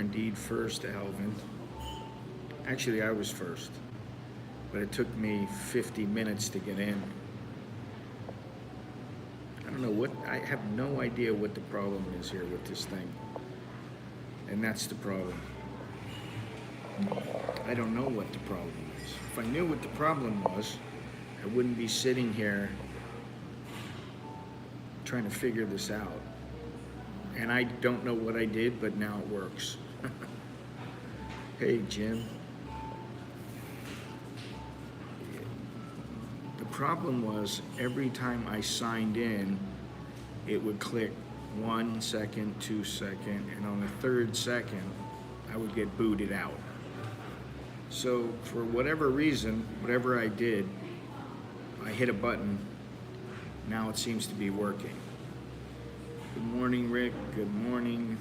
indeed first, Alvin. Actually, I was first, but it took me 50 minutes to get in. I don't know what, I have no idea what the problem is here with this thing. And that's the problem. I don't know what the problem is. If I knew what the problem was, I wouldn't be sitting here trying to figure this out. And I don't know what I did, but now it works. Hey, Jim. The problem was every time I signed in, it would click 1 second, 2 second, and on the third second, I would get booted out. So for whatever reason, whatever I did, I hit a button. Now it seems to be working. Good morning, Rick. Good morning.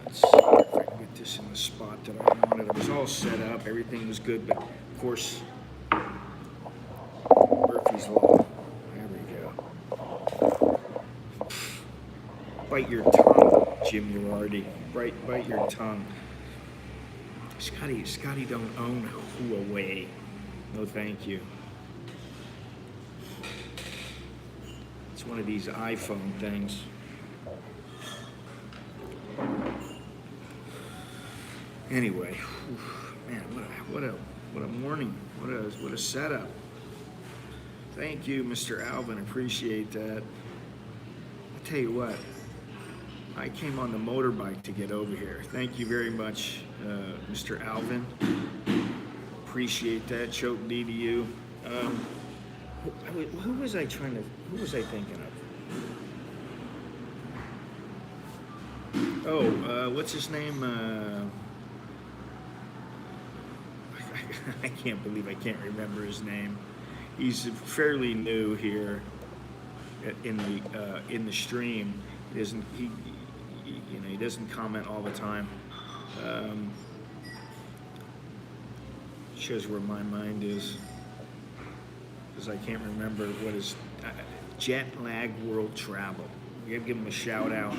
Let's see if I can get this in the spot that I wanted. It was all set up. Everything was good, but of course, Murphy's Law. There we go. Bite your tongue, Jim Urardi. Bite your tongue. Scotty don't own Huawei. No, thank you. It's one of these iPhone things. Anyway, man, what a morning. What a setup. Thank you, Mr. Alvin. Appreciate that. I'll tell you what. I came on the motorbike to get over here. Thank you very much, Mr. Alvin. Appreciate that. Choke D to you. Who was I thinking of? Oh, what's his name? I can't believe I can't remember his name. He's fairly new here in the stream. He doesn't comment all the time. Shows where my mind is, because I can't remember what is Jet Lag World Travel. We gotta give him a shout out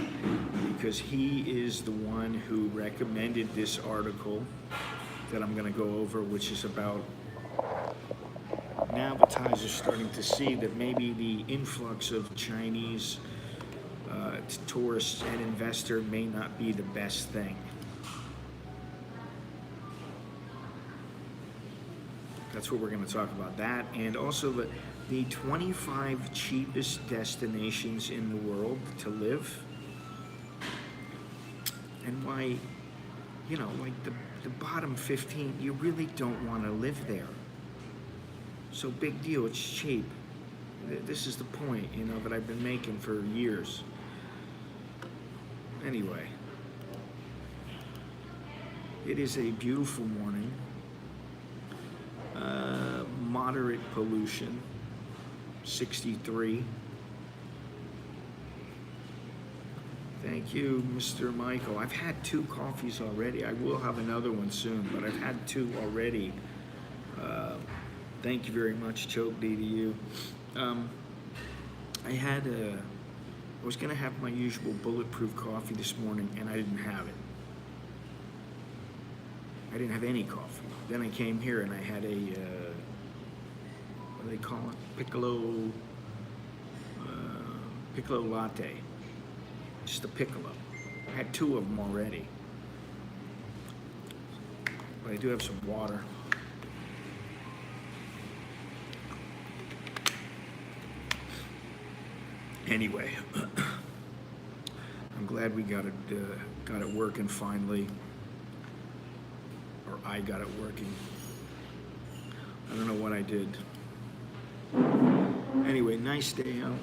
because he is the one who recommended this article that I'm gonna go over, which is about now advertisers starting to see that maybe the influx of Chinese tourists and investor may not be the best thing. That's what we're going to talk about. That, and also the 25 cheapest destinations in the world to live, and why, like the bottom 15, you really don't want to live there. So big deal, it's cheap. This is the point, that I've been making for years. Anyway, it is a beautiful morning. Moderate pollution, 63. Thank you, Mr. Michael. I've had 2 coffees already. I will have another one soon, but I've had 2 already. Thank you very much, Choke D to you. I was going to have my usual bulletproof coffee this morning, and I didn't have it. I didn't have any coffee. Then I came here and I had a, what do they call it? Piccolo latte. Just a piccolo. I had 2 of them already. But I do have some water. Anyway, I'm glad we got it working finally, or I got it working. I don't know what I did. Anyway, nice day out.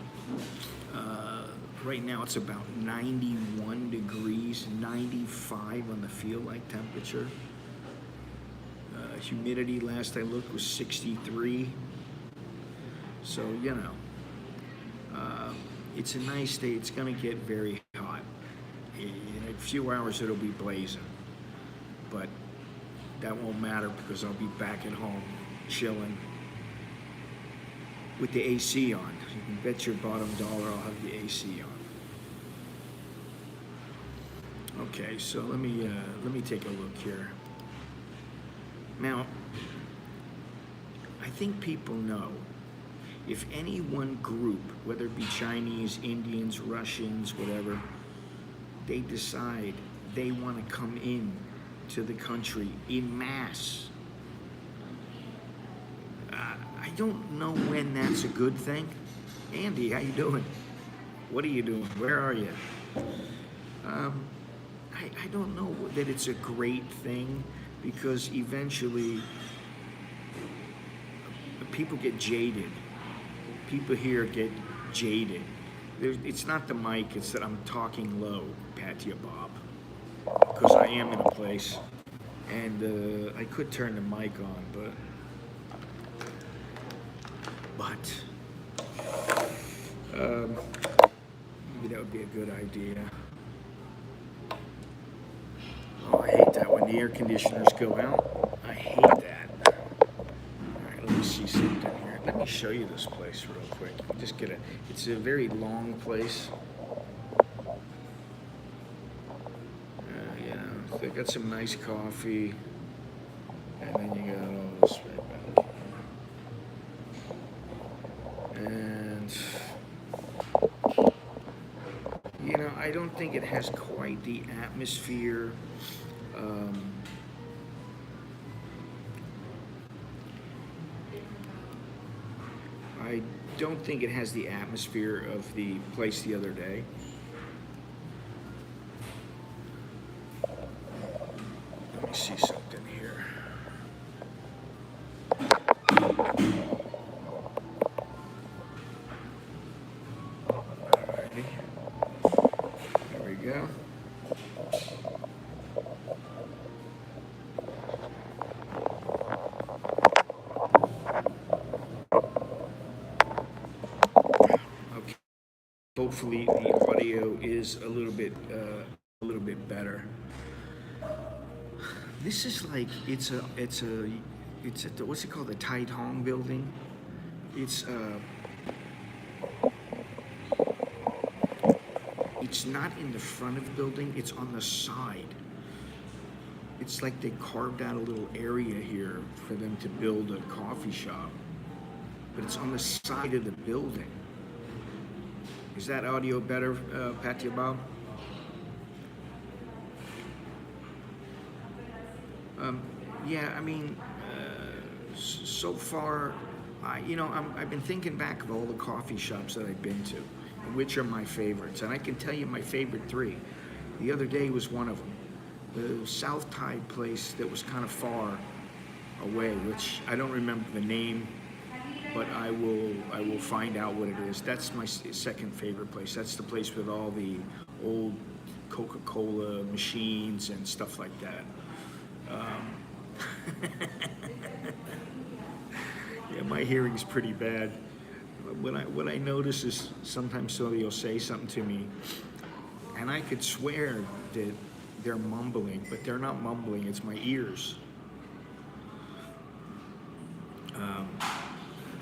Right now it's about 91 degrees, 95 on the feel-like temperature. Humidity last I looked was 63. So, it's a nice day. It's going to get very hot. In a few hours it'll be blazing. But that won't matter because I'll be back at home chilling with the AC on. You can bet your bottom dollar I'll have the AC on. Okay, so let me take a look here. Now, I think people know if any one group, whether it be Chinese, Indians, Russians, whatever, they decide they want to come in to the country in mass, I don't know when that's a good thing. Andy, how you doing? What are you doing? Where are you? I don't know that it's a great thing, because eventually people get jaded. People here get jaded. It's not the mic, it's that I'm talking low, Patty Bob, because I am in a place, and I could turn the mic on, but maybe that would be a good idea. Oh, I hate that when the air conditioners go out. I hate that. All right, let me see something here. Let me show you this place real quick. Just get it's a very long place. Yeah, they got some nice coffee. And then you got all this right back here. And, you know, I don't think it has quite the atmosphere. I don't think it has the atmosphere of the place the other day. Let me see something here. Alrighty. There we go. Hopefully the audio is a little bit better. This is like it's at the, what's it called, the Tai Tong building. It's not in the front of the building, it's on the side. It's like they carved out a little area here for them to build a coffee shop, but it's on the side of the building. Is that audio better, Patty Bob? Yeah, I mean, so far, I've been thinking back of all the coffee shops that I've been to, and which are my favorites, and I can tell you my favorite three. The other day was one of them. The South Tide place that was kind of far away, which I don't remember the name, but I will find out what it is. That's my second favorite place. That's the place with all the old Coca-Cola machines and stuff like that. Yeah, my hearing's pretty bad. What I notice is sometimes somebody will say something to me, and I could swear that they're mumbling, but they're not mumbling. It's my ears.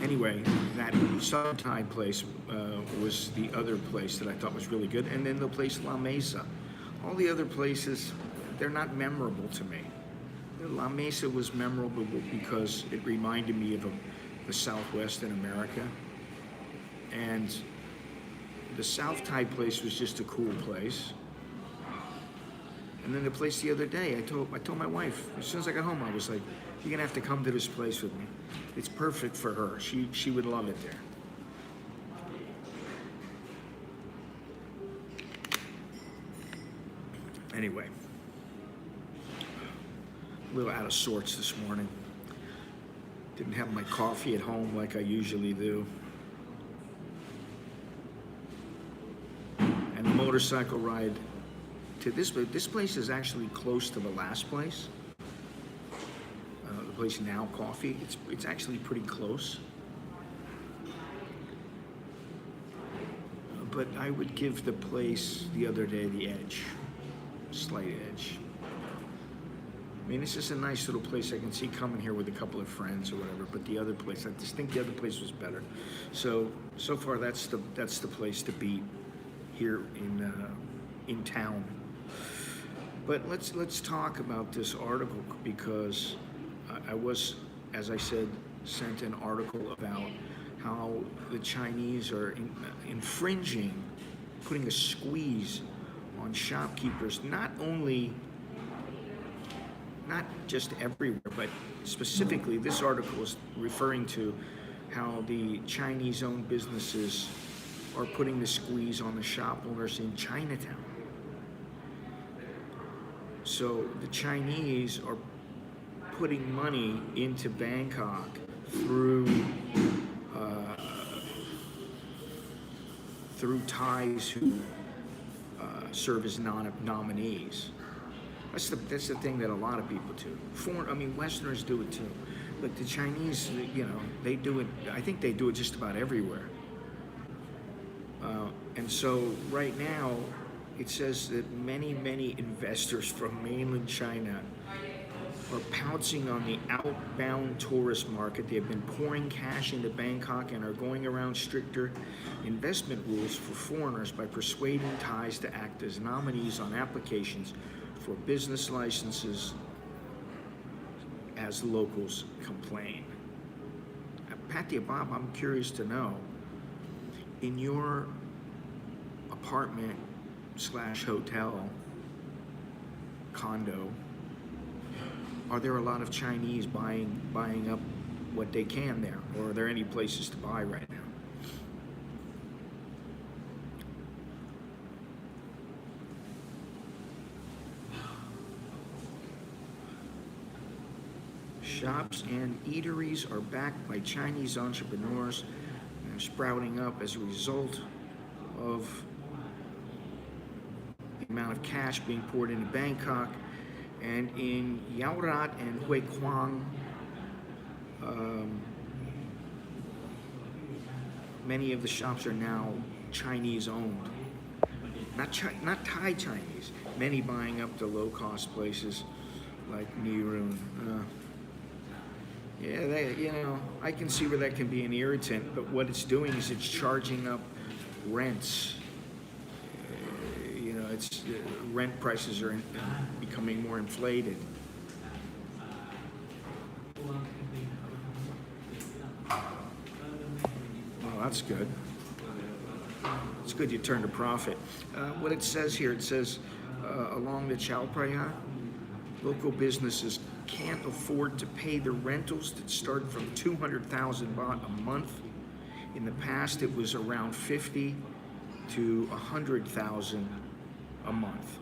Anyway, that Southern Tide place was the other place that I thought was really good, and then the place La Mesa. All the other places, they're not memorable to me. La Mesa was memorable because it reminded me of the Southwest in America, and the South Tide place was just a cool place. And then the place the other day, I told my wife, as soon as I got home, I was like, "You're gonna have to come to this place with me. It's perfect for her. She would love it there." Anyway, a little out of sorts this morning. Didn't have my coffee at home like I usually do. And the motorcycle ride to this place is actually close to the last place. The place Now Coffee. It's actually pretty close. But I would give the place the other day the edge, slight edge. I mean, it's just a nice little place I can see coming here with a couple of friends or whatever. But the other place, I just think the other place was better. So far, that's the place to beat here in town. But let's talk about this article because I was, as I said, sent an article about how the Chinese are infringing, putting a squeeze on shopkeepers, not just everywhere, but specifically this article is referring to how the Chinese-owned businesses are putting the squeeze on the shop owners in Chinatown. So the Chinese are putting money into Bangkok through Thais who serve as nominees. That's the thing that a lot of people do. Westerners do it too, but the Chinese, they do it. I think they do it just about everywhere. And so right now, it says that many investors from mainland China are pouncing on the outbound tourist market. They have been pouring cash into Bangkok and are going around stricter investment rules for foreigners by persuading Thais to act as nominees on applications for business licenses as locals complain. Patty Bob, I'm curious to know, in your apartment / hotel condo, are there a lot of Chinese buying up what they can there, or are there any places to buy right now? Shops and eateries are backed by Chinese entrepreneurs and are sprouting up as a result of the amount of cash being poured into Bangkok. And in Yaorat and Hue Quang, many of the shops are now Chinese owned. Not Thai Chinese. Many buying up the low-cost places like Nirun. I can see where that can be an irritant, but what it's doing is it's charging up rents. Rent prices are becoming more inflated. Well, that's good. It's good you turned a profit. What it says here, it says along the Chao Phraya, local businesses can't afford to pay the rentals that start from 200,000 baht a month. In the past, it was around 50 to 100,000 a month,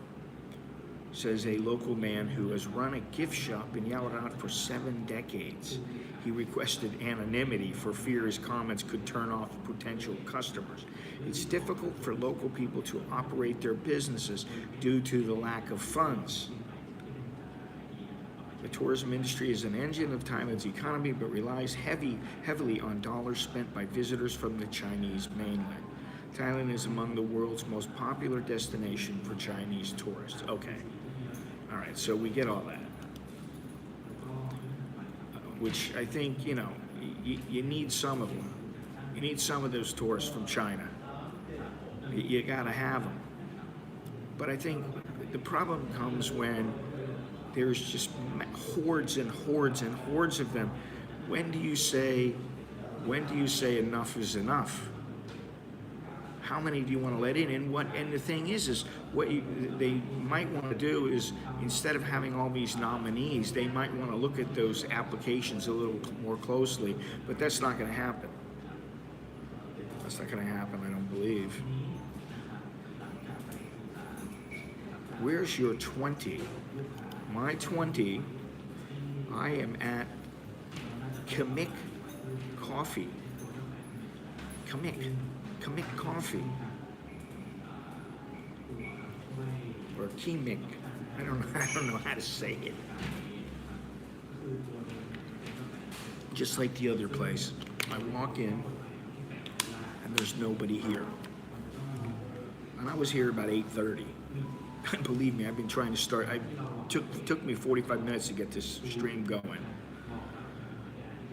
says a local man who has run a gift shop in Yaorat for 7 decades. He requested anonymity for fear his comments could turn off potential customers. It's difficult for local people to operate their businesses due to the lack of funds. The tourism industry is an engine of Thailand's economy, but relies heavily on dollars spent by visitors from the Chinese mainland. Thailand is among the world's most popular destination for Chinese tourists. Okay. All right, so we get all that. Which I think, you need some of them. You need some of those tourists from China. You gotta have them. But I think the problem comes when there's just hordes and hordes and hordes of them. When do you say enough is enough? How many do you want to let in? And the thing is what they might want to do is, instead of having all these nominees, they might want to look at those applications a little more closely. But that's not going to happen. That's not going to happen, I don't believe. Where's your 20? My 20, I am at Kimmik Coffee. Kimmik Coffee. Or Kimmik. I don't know how to say it. Just like the other place. I walk in and there's nobody here. And I was here about 8:30. Believe me, I've been trying to start. Took me 45 minutes to get this stream going.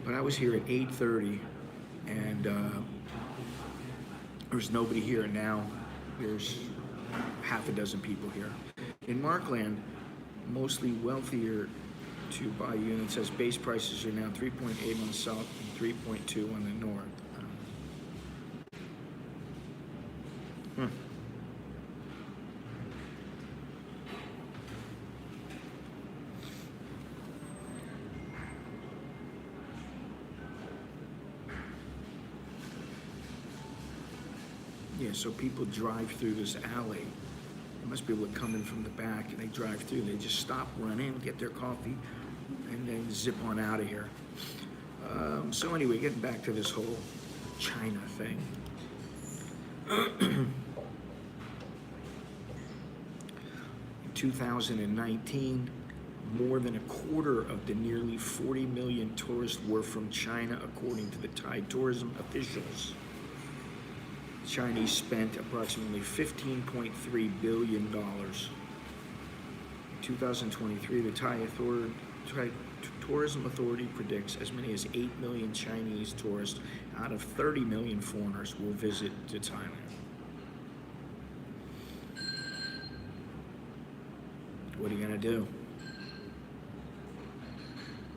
But I was here at 8:30 and there's nobody here. Now there's half a dozen people here. In Markland, mostly wealthier to buy units as base prices are now 3.8 on the south and 3.2 on the north. Yeah, so people drive through this alley. There must be people come in from the back and they drive through. They just stop, run in, get their coffee, and then zip on out of here. So anyway, getting back to this whole China thing. In 2019, more than a quarter of the nearly 40 million tourists were from China, according to the Thai tourism officials. Chinese spent approximately $15.3 billion. In 2023, the Thai Tourism Authority predicts as many as 8 million Chinese tourists out of 30 million foreigners will visit to Thailand. What are you gonna do?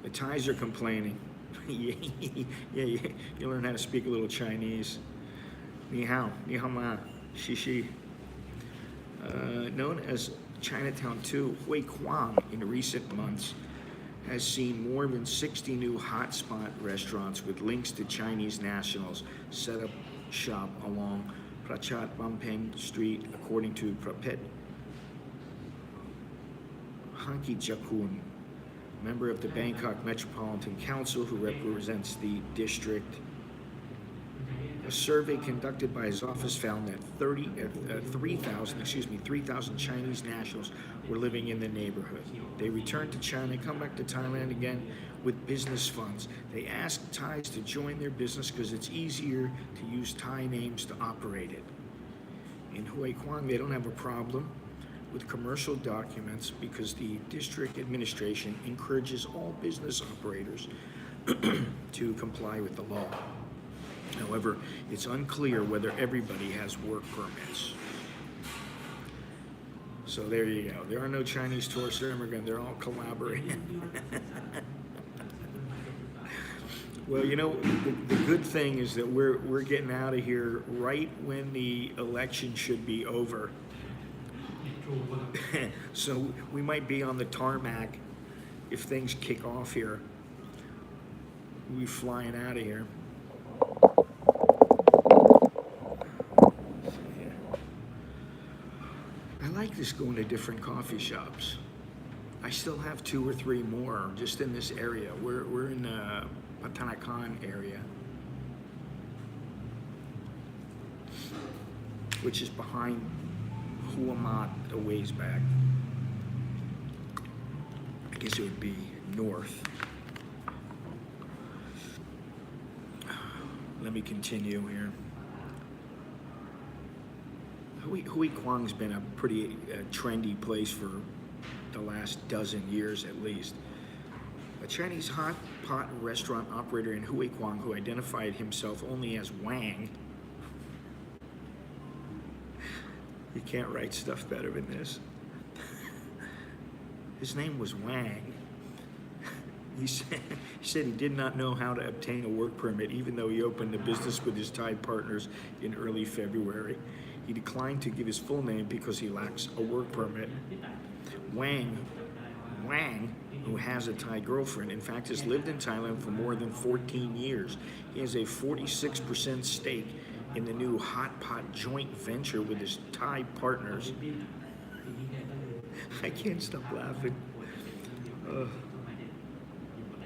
The Thais are complaining. Yeah, you learn how to speak a little Chinese. Ni hao ma, shi. Known as Chinatown 2, Hui Kwang in recent months has seen more than 60 new hotspot restaurants with links to Chinese nationals set up shop along Prachat Bampeng Street, according to Phatthanakan, member of the Bangkok Metropolitan Council who represents the district. A survey conducted by his office found that 3,000 Chinese nationals were living in the neighborhood. They returned to China, come back to Thailand again with business funds. They asked Thais to join their business because it's easier to use Thai names to operate it. In Hui Kwang, they don't have a problem with commercial documents because the district administration encourages all business operators to comply with the law. However, it's unclear whether everybody has work permits. So there you go. There are no Chinese tourists or immigrants. They're all collaborating. Well, you know, the good thing is that we're getting out of here right when the election should be over. So we might be on the tarmac if things kick off here. We'll be flying out of here. I like this going to different coffee shops. I still have 2 or 3 more just in this area. We're in the Phatthanakan area, which is behind Huamat a ways back. I guess it would be north. Let me continue here. Hui Kwang's been a pretty trendy place for the last dozen years at least. A Chinese hot pot restaurant operator in Hui Kwang who identified himself only as Wang. You can't write stuff better than this. His name was Wang. He said he did not know how to obtain a work permit even though he opened a business with his Thai partners in early February. He declined to give his full name because he lacks a work permit. Wang, who has a Thai girlfriend, in fact has lived in Thailand for more than 14 years. He has a 46% stake in the new hot pot joint venture with his Thai partners. I can't stop laughing.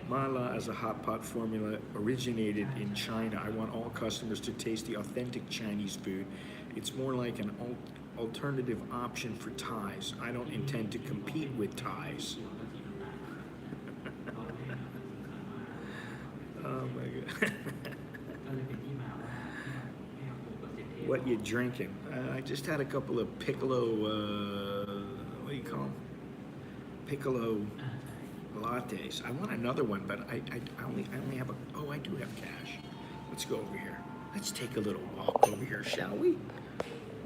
Mala as a hot pot formula originated in China. I want all customers to taste the authentic Chinese food. It's more like an alternative option for Thais. I don't intend to compete with Thais. Oh my God. What you drinking? I just had a couple of piccolo, what do you call them? Piccolo lattes. I want another one, but I only have I do have cash. Let's go over here. Let's take a little walk over here, shall we?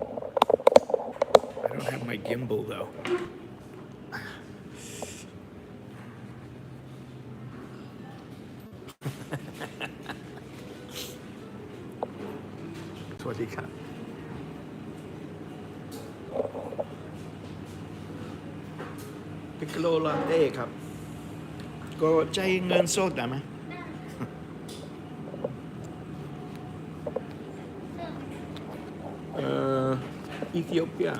I don't have my gimbal though. วัสดีครับพิกโลลาเต้ครับก็ใจายเงินสดได้ไหมEthiopia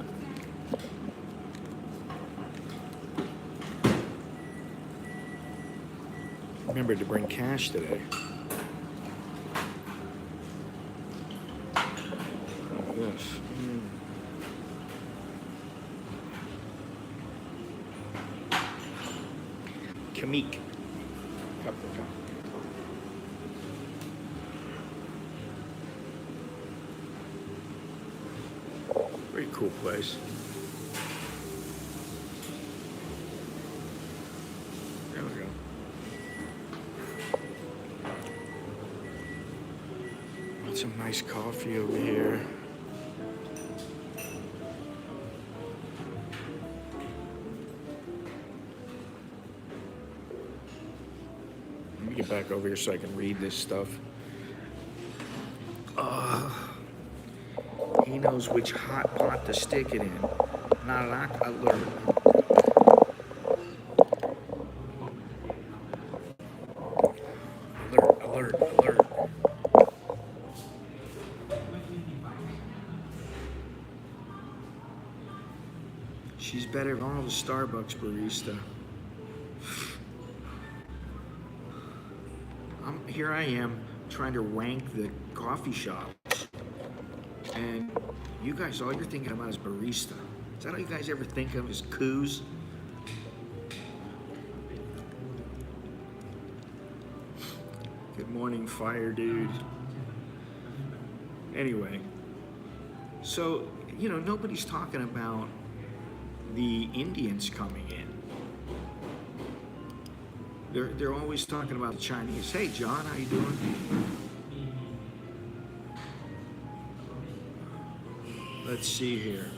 remember to bring cash today yes Kimmik ครับครับ very cool place there we go got some nice coffee over here let me get back over here so I can read this stuff he knows which hot pot to stick it in. Narak alert. Alert, alert, alert. She's better than all the Starbucks barista. Here I am trying to rank the coffee shops. And you guys, all you're thinking about is barista. Is that all you guys ever think of is coups? Good morning, fire dude. Anyway, so, you know, nobody's talking about the Indians coming in. They're always talking about the Chinese. Hey, John, how you doing? Let's see here.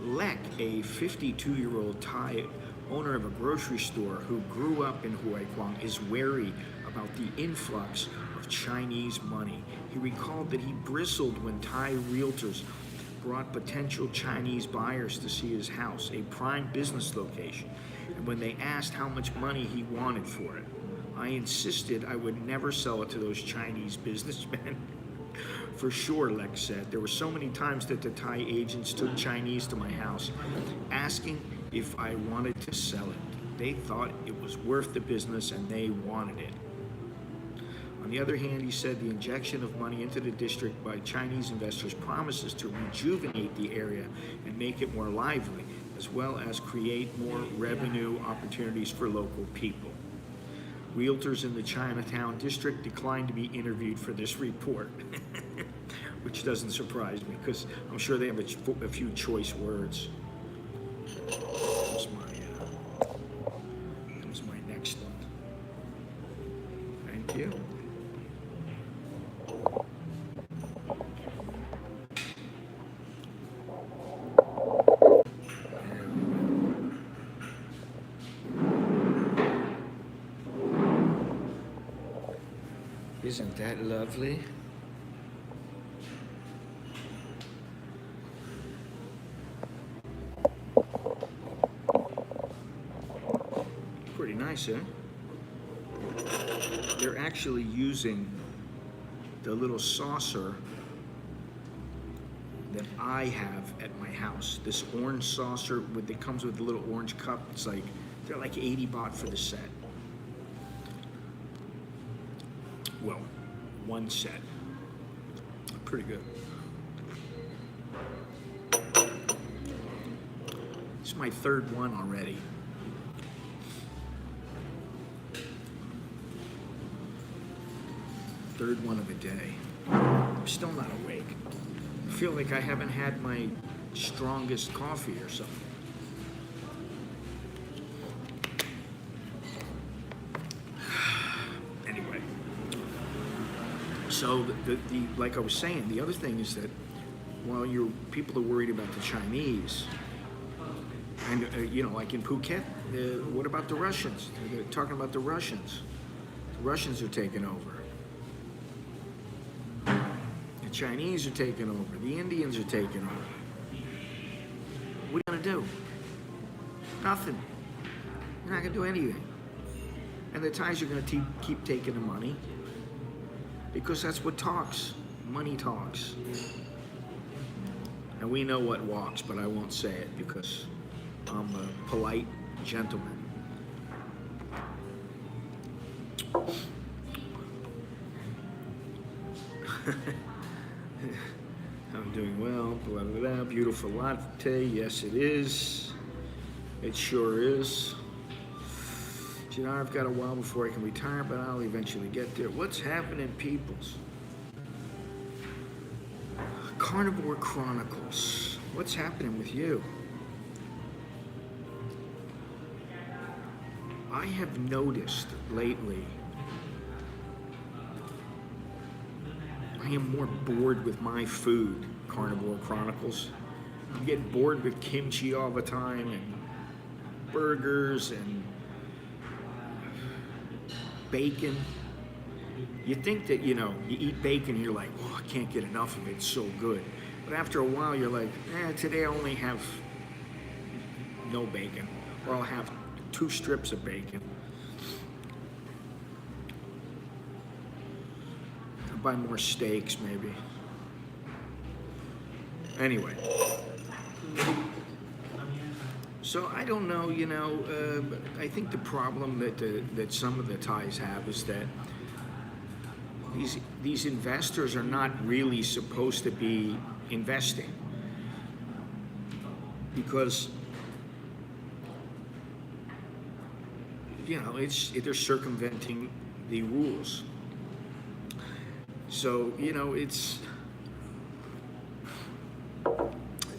Lek, a 52-year-old Thai owner of a grocery store who grew up in Hue Kwang, is wary about the influx of Chinese money. He recalled that he bristled when Thai realtors brought potential Chinese buyers to see his house, a prime business location, and when they asked how much money he wanted for it. I insisted I would never sell it to those Chinese businessmen. For sure, Lex said. There were so many times that the Thai agents took Chinese to my house, asking if I wanted to sell it. They thought it was worth the business and they wanted it. On the other hand, he said the injection of money into the district by Chinese investors promises to rejuvenate the area and make it more lively, as well as create more revenue opportunities for local people. Realtors in the Chinatown district declined to be interviewed for this report, which doesn't surprise me because I'm sure they have a few choice words. That was my next one. Thank you. Isn't that lovely? Pretty nice, eh? They're actually using the little saucer that I have at my house. This orange saucer that comes with a little orange cup. It's like, they're like 80 baht for the set. Well, one set. Pretty good. It's my third one already. Third one of the day. I'm still not awake. I feel like I haven't had my strongest coffee or something. Anyway. So, like I was saying, the other thing is that while people are worried about the Chinese, and you know, like in Phuket, what about the Russians? They're talking about the Russians. The Russians are taking over. Chinese are taking over. The Indians are taking over. What are you going to do? Nothing. You're not going to do anything. And the Thais are going to keep taking the money because that's what talks. Money talks. And we know what walks, but I won't say it because I'm a polite gentleman. I'm doing well, blah, blah, blah. Beautiful latte, yes it is. It sure is. You know, I've got a while before I can retire, but I'll eventually get there. What's happening, peoples? Carnivore Chronicles. What's happening with you? I have noticed lately I am more bored with my food, Carnivore Chronicles. I'm getting bored with kimchi all the time and burgers and bacon. You think that, you know, you eat bacon and you're like, oh, I can't get enough of it, it's so good. But after a while you're like, today I only have no bacon, or I'll have 2 strips of bacon. I'll buy more steaks maybe. Anyway. So I don't know, you know, I think the problem that some of the Thais have is that these investors are not really supposed to be investing because, you know, they're circumventing the rules. So, you know,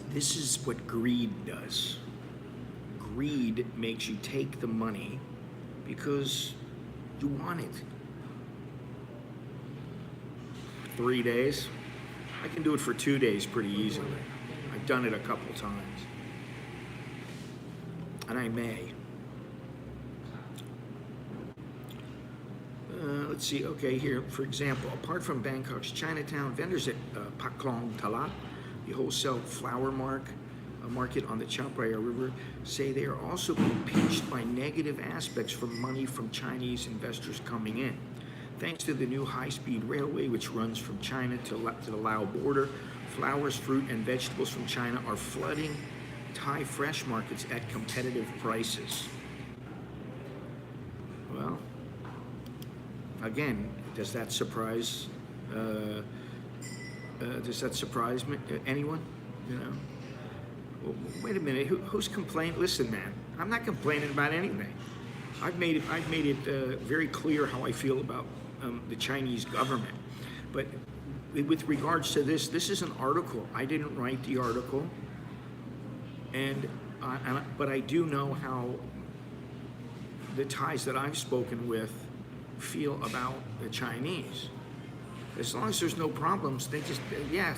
this is what greed does. Greed makes you take the money because you want it. 3 days. I can do it for 2 days pretty easily. I've done it a couple times. And I may. Let's see, okay, here, for example, apart from Bangkok's Chinatown, vendors at Pak Klong Talat, the wholesale flower market on the Chao Phraya River, say they are also being pinched by negative aspects from money from Chinese investors coming in. Thanks to the new high-speed railway, which runs from China to the Laos border, flowers, fruit, and vegetables from China are flooding Thai fresh markets at competitive prices. Well, again, does that surprise me? Anyone? You know? Well, wait a minute. Who's complaining? Listen, man. I'm not complaining about anything. I've made it very clear how I feel about the Chinese government. But with regards to this is an article. I didn't write the article, but I do know how the Thais that I've spoken with feel about the Chinese. As long as there's no problems, they just,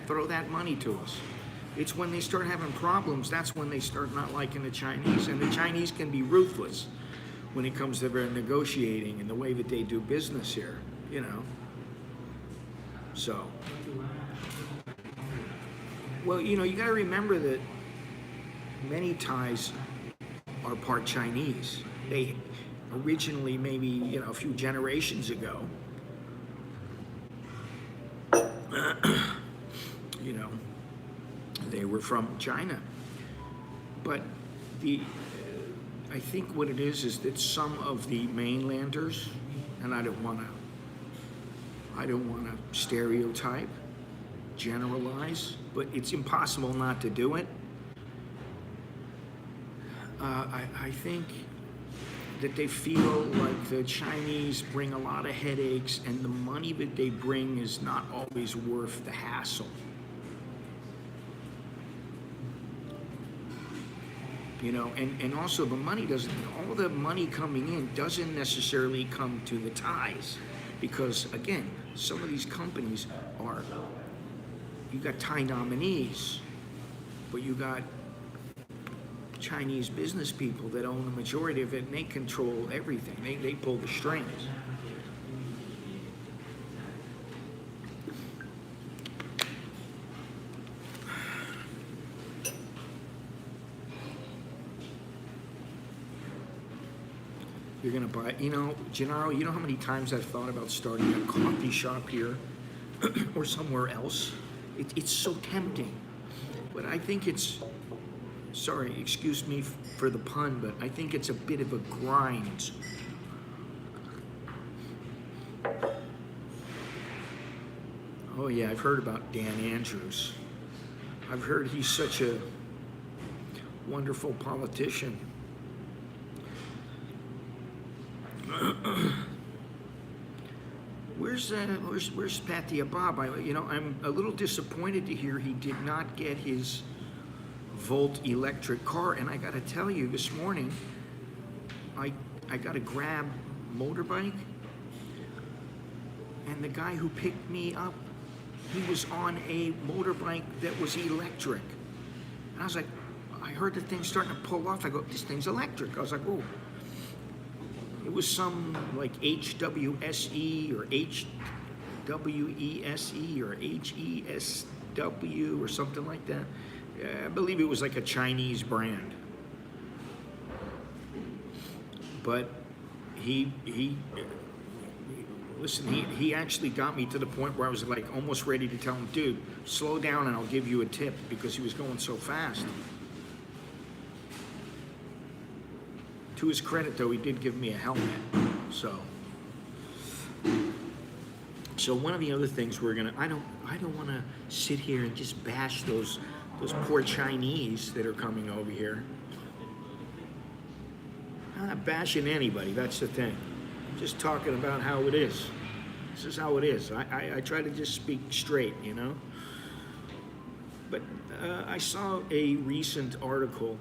throw that money to us. It's when they start having problems, that's when they start not liking the Chinese. And the Chinese can be ruthless when it comes to their negotiating and the way that they do business here, you know. So, well, you know, you got to remember that many Thais are part Chinese. They originally, maybe, you know, a few generations ago, you know, they were from China. But I think what it is that some of the mainlanders, and I don't want to stereotype, generalize, but it's impossible not to do it. I think that they feel like the Chinese bring a lot of headaches and the money that they bring is not always worth the hassle. You know, and also the money all the money coming in doesn't necessarily come to the Thais, because again, some of these companies you got Thai nominees, but you got Chinese business people that own the majority of it, and they control everything. They pull the strings. you're gonna buy, Gennaro, you know how many times I've thought about starting a coffee shop here or somewhere else? It's so tempting, but I think it's, sorry, excuse me for the pun, but I think it's a bit of a grind. Oh yeah, I've heard about Dan Andrews. I've heard he's such a wonderful politician. Where's Patia Bob? I'm a little disappointed to hear he did not get his Volt electric car, and I got to tell you, this morning I got a Grab motorbike, and the guy who picked me up, he was on a motorbike that was electric, and I was like, I heard the thing starting to pull off. I go, this thing's electric. I was like, oh. It was some like HWSE or HWESE or HESW or something like that. I believe it was like a Chinese brand. But he actually got me to the point where I was like almost ready to tell him, dude, slow down and I'll give you a tip, because he was going so fast. To his credit, though, he did give me a helmet. So one of the other things I don't want to sit here and just bash those poor Chinese that are coming over here. I'm not bashing anybody, that's the thing. I'm just talking about how it is. This is how it is. I try to just speak straight, But I saw a recent article,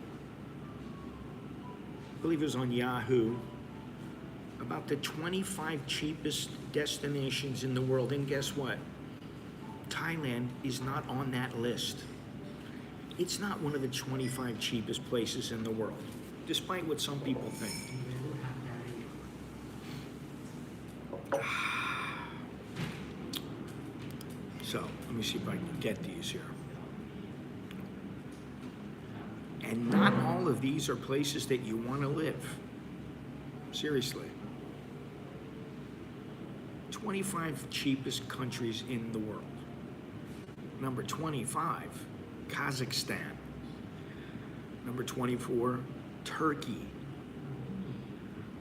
I believe it was on Yahoo, about the 25 cheapest destinations in the world. And guess what? Thailand is not on that list. It's not one of the 25 cheapest places in the world, despite what some people think. So, let me see if I can get these here. And not all of these are places that you want to live. Seriously. 25 cheapest countries in the world. Number 25, Kazakhstan. Number 24, Turkey.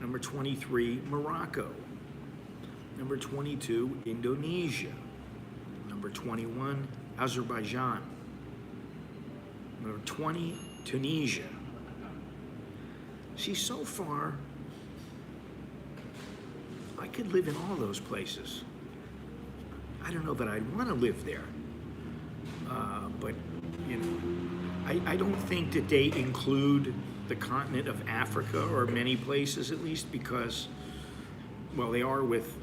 Number 23, Morocco. Number 22, Indonesia. Number 21, Azerbaijan. Number 20, Tunisia. See, so far, I could live in all those places. I don't know that I'd want to live there. But, I don't think that they include the continent of Africa, or many places at least, because, well, they are with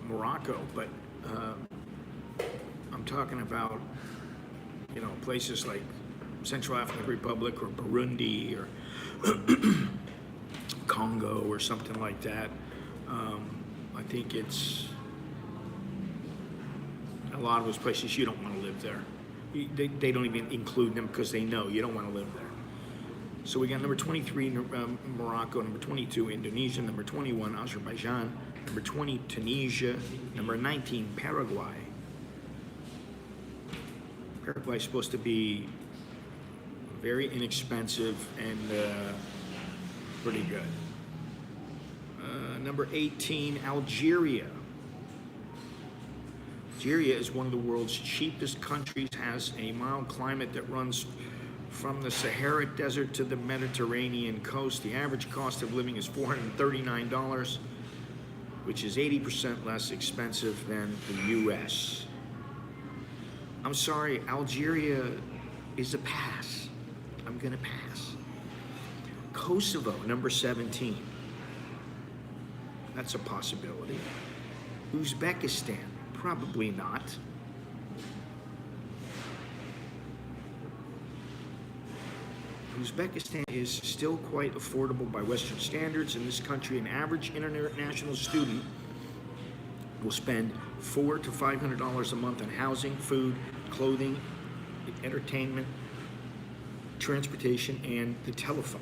Morocco, but I'm talking about, places like Central African Republic or Burundi or Congo or something like that. I think it's a lot of those places you don't want to live there. They don't even include them because they know you don't want to live there. So we got number 23, Morocco, number 22, Indonesia, number 21, Azerbaijan, number 20, Tunisia, number 19, Paraguay. Paraguay is supposed to be very inexpensive and pretty good. Number 18, Algeria. Algeria is one of the world's cheapest countries, has a mild climate that runs from the Sahara Desert to the Mediterranean coast. The average cost of living is $439, which is 80% less expensive than the US. I'm sorry, Algeria is a pass. I'm gonna pass. Kosovo, number 17. That's a possibility. Uzbekistan, probably not. Uzbekistan is still quite affordable by Western standards. In this country, an average international student will spend $400 to $500 a month on housing, food, clothing, entertainment, transportation, and the telephone.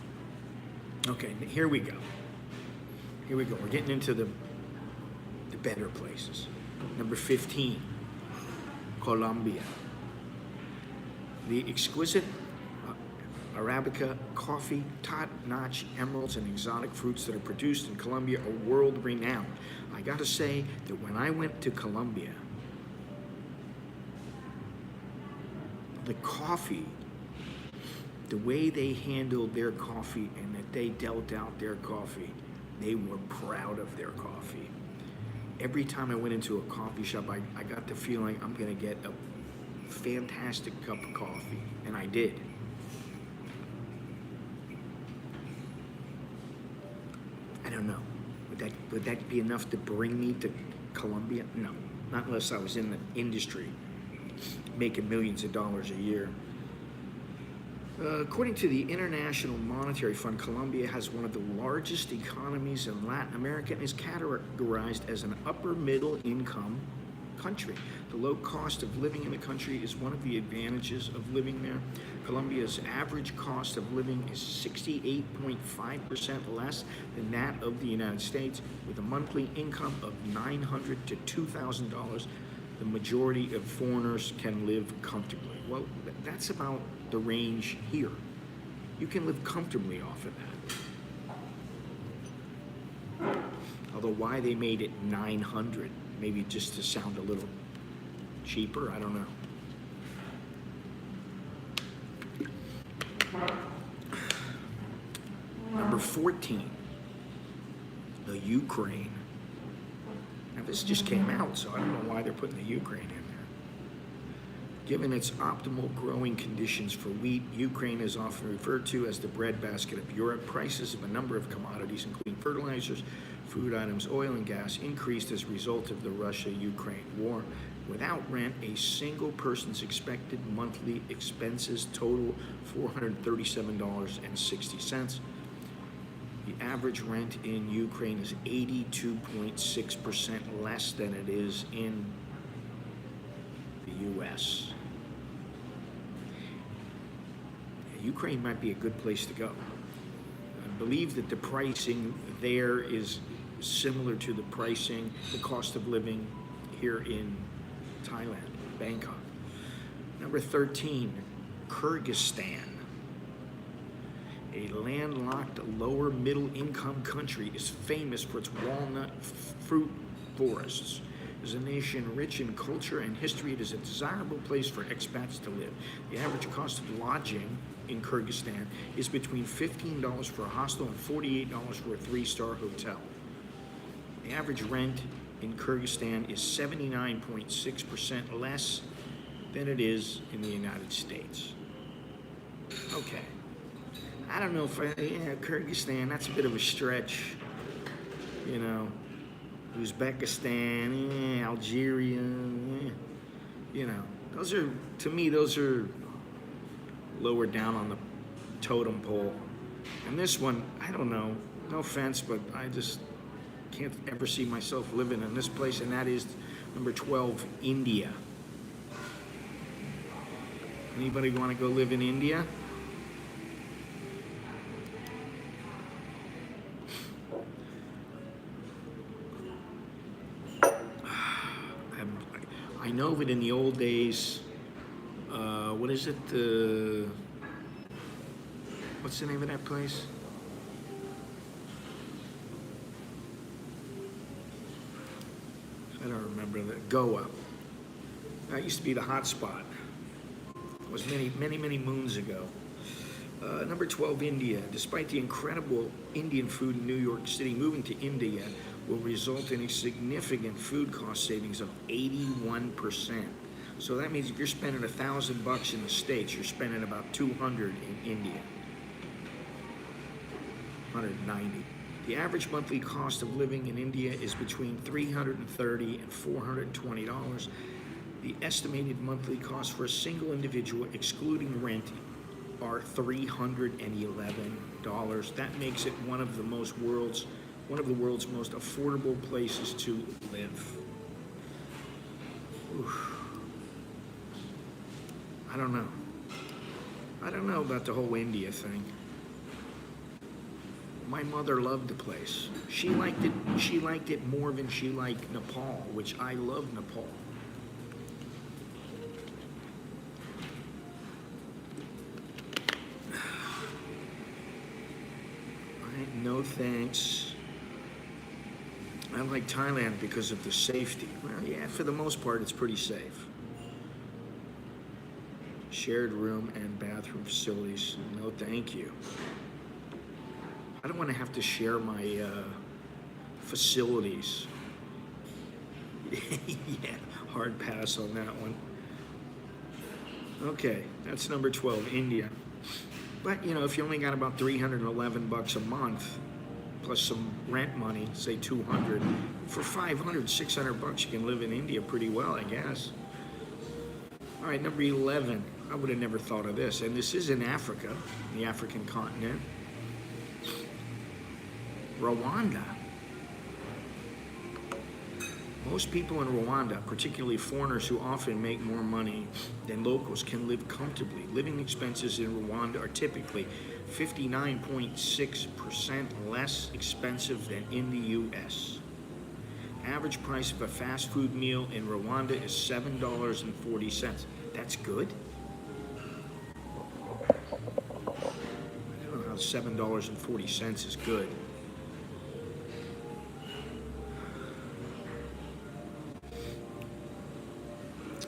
Okay, here we go. Here we go. We're getting into the better places. Number 15, Colombia. The exquisite Arabica, coffee, top-notch emeralds, and exotic fruits that are produced in Colombia are world-renowned. I gotta say that when I went to Colombia, the coffee, the way they handled their coffee and that they dealt out their coffee, they were proud of their coffee. Every time I went into a coffee shop, I got the feeling I'm gonna get a fantastic cup of coffee, and I did. I don't know. Would that be enough to bring me to Colombia? No, not unless I was in the industry, making millions of dollars a year. According to the International Monetary Fund, Colombia has one of the largest economies in Latin America and is categorized as an upper middle income country. The low cost of living in the country is one of the advantages of living there. Colombia's average cost of living is 68.5% less than that of the United States, with a monthly income of $900 to $2,000. The majority of foreigners can live comfortably. Well, that's about the range here. You can live comfortably off of that. Although why they made it 900, maybe just to sound a little cheaper, I don't know. Number 14, the Ukraine. Now this just came out, so I don't know why they're putting the Ukraine in there. Given its optimal growing conditions for wheat, Ukraine is often referred to as the breadbasket of Europe. Prices of a number of commodities, including fertilizers, food items, oil, and gas, increased as a result of the Russia-Ukraine war. Without rent, a single person's expected monthly expenses total $437.60. The average rent in Ukraine is 82.6% less than it is in the U.S. Ukraine might be a good place to go. I believe that the pricing there is similar to the pricing, the cost of living here in Thailand, Bangkok. Number 13, Kyrgyzstan. A landlocked lower middle income country is famous for its walnut fruit forests. As a nation rich in culture and history, it is a desirable place for expats to live. The average cost of lodging in Kyrgyzstan is between $15 for a hostel and $48 for a 3-star hotel. The average rent in Kyrgyzstan is 79.6% less than it is in the United States. Okay. I don't know if Kyrgyzstan, that's a bit of a stretch, you know. Uzbekistan, Algeria, you know, those are, to me, those are lower down on the totem pole. And this one, I don't know, no offense, but I just can't ever see myself living in this place, and that is number 12, India. Anybody want to go live in India? I know that in the old days, what is it? What's the name of that place? I don't remember that. Goa. That used to be the hot spot. It was many moons ago. Number 12, India. Despite the incredible Indian food in New York City, moving to India will result in a significant food cost savings of 81%. So that means if you're spending $1,000 in the States, you're spending about 200 in India. 190. The average monthly cost of living in India is between $330 and $420. The estimated monthly cost for a single individual, excluding rent, are $311. That makes it one of the world's most affordable places to live. Oof. I don't know. I don't know about the whole India thing. My mother loved the place. She liked it. She liked it more than she liked Nepal, which I love Nepal. No thanks. I like Thailand because of the safety. Well, yeah, for the most part, it's pretty safe. Shared room and bathroom facilities. No, thank you. I don't want to have to share my facilities. Yeah, hard pass on that one. Okay, that's number 12, India. But, you know, if you only got about $311 a month, plus some rent money, say 200, for 500, 600 bucks, you can live in India pretty well, I guess. All right, number 11. I would have never thought of this. And this is in Africa, the African continent. Rwanda. Most people in Rwanda, particularly foreigners who often make more money than locals, can live comfortably. Living expenses in Rwanda are typically 59.6% less expensive than in the U.S. Average price of a fast food meal in Rwanda is $7.40. That's good? I don't know how $7.40 is good.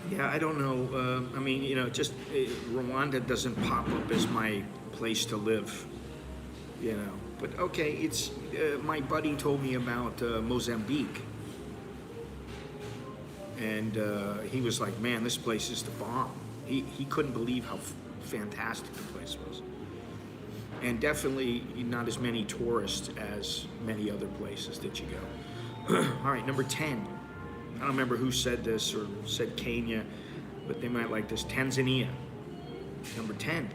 Yeah, I don't know. I mean, you know, just Rwanda doesn't pop up as my place to live, you know. But okay, it's my buddy told me about Mozambique, and he was like, "Man, this place is the bomb." He couldn't believe how fantastic the place was, and definitely not as many tourists as many other places that you go. All right, number 10. I don't remember who said this or said Kenya, but they might like this. Tanzania. Number 10.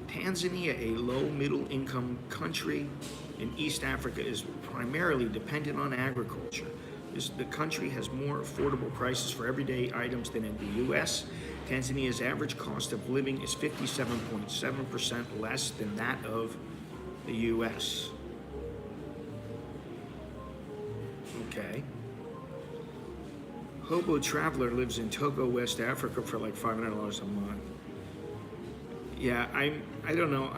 Tanzania, a low middle income country in East Africa, is primarily dependent on agriculture. The country has more affordable prices for everyday items than in the U.S. Tanzania's average cost of living is 57.7% less than that of the U.S. Okay. Hobo Traveler lives in Togo, West Africa for like $500 a month. Yeah, I don't know.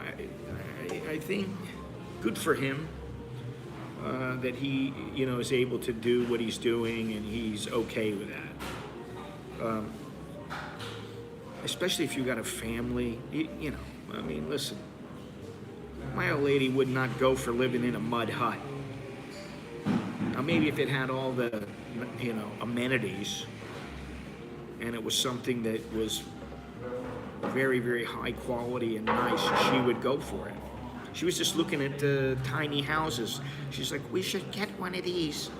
I think good for him that he, you know, is able to do what he's doing and he's okay with that. Especially if you got a family, you know. I mean, listen, my old lady would not go for living in a mud hut. Now maybe if it had all the, you know, amenities and it was something that was very, very high quality and nice, she would go for it. She was just looking at the tiny houses. She's like, we should get one of these.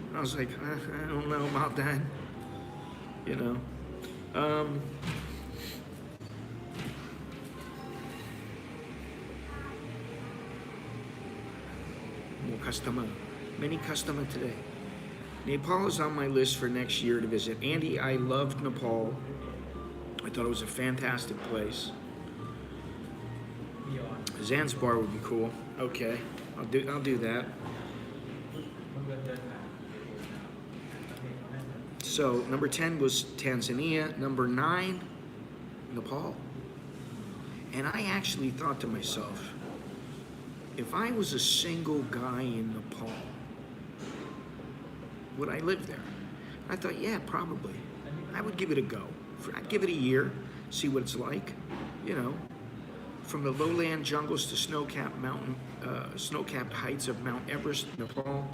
And I was like, I don't know about that, you know. More customer. Many customer today. Nepal is on my list for next year to visit. Andy, I loved Nepal. I thought it was a fantastic place. Zanzibar would be cool. Okay, I'll do that. So number 10 was Tanzania. Number 9, Nepal. And I actually thought to myself, if I was a single guy in Nepal, would I live there? I thought, yeah, probably. I would give it a go. I'd give it a year, see what it's like, you know. From the lowland jungles to snow-capped heights of Mount Everest, Nepal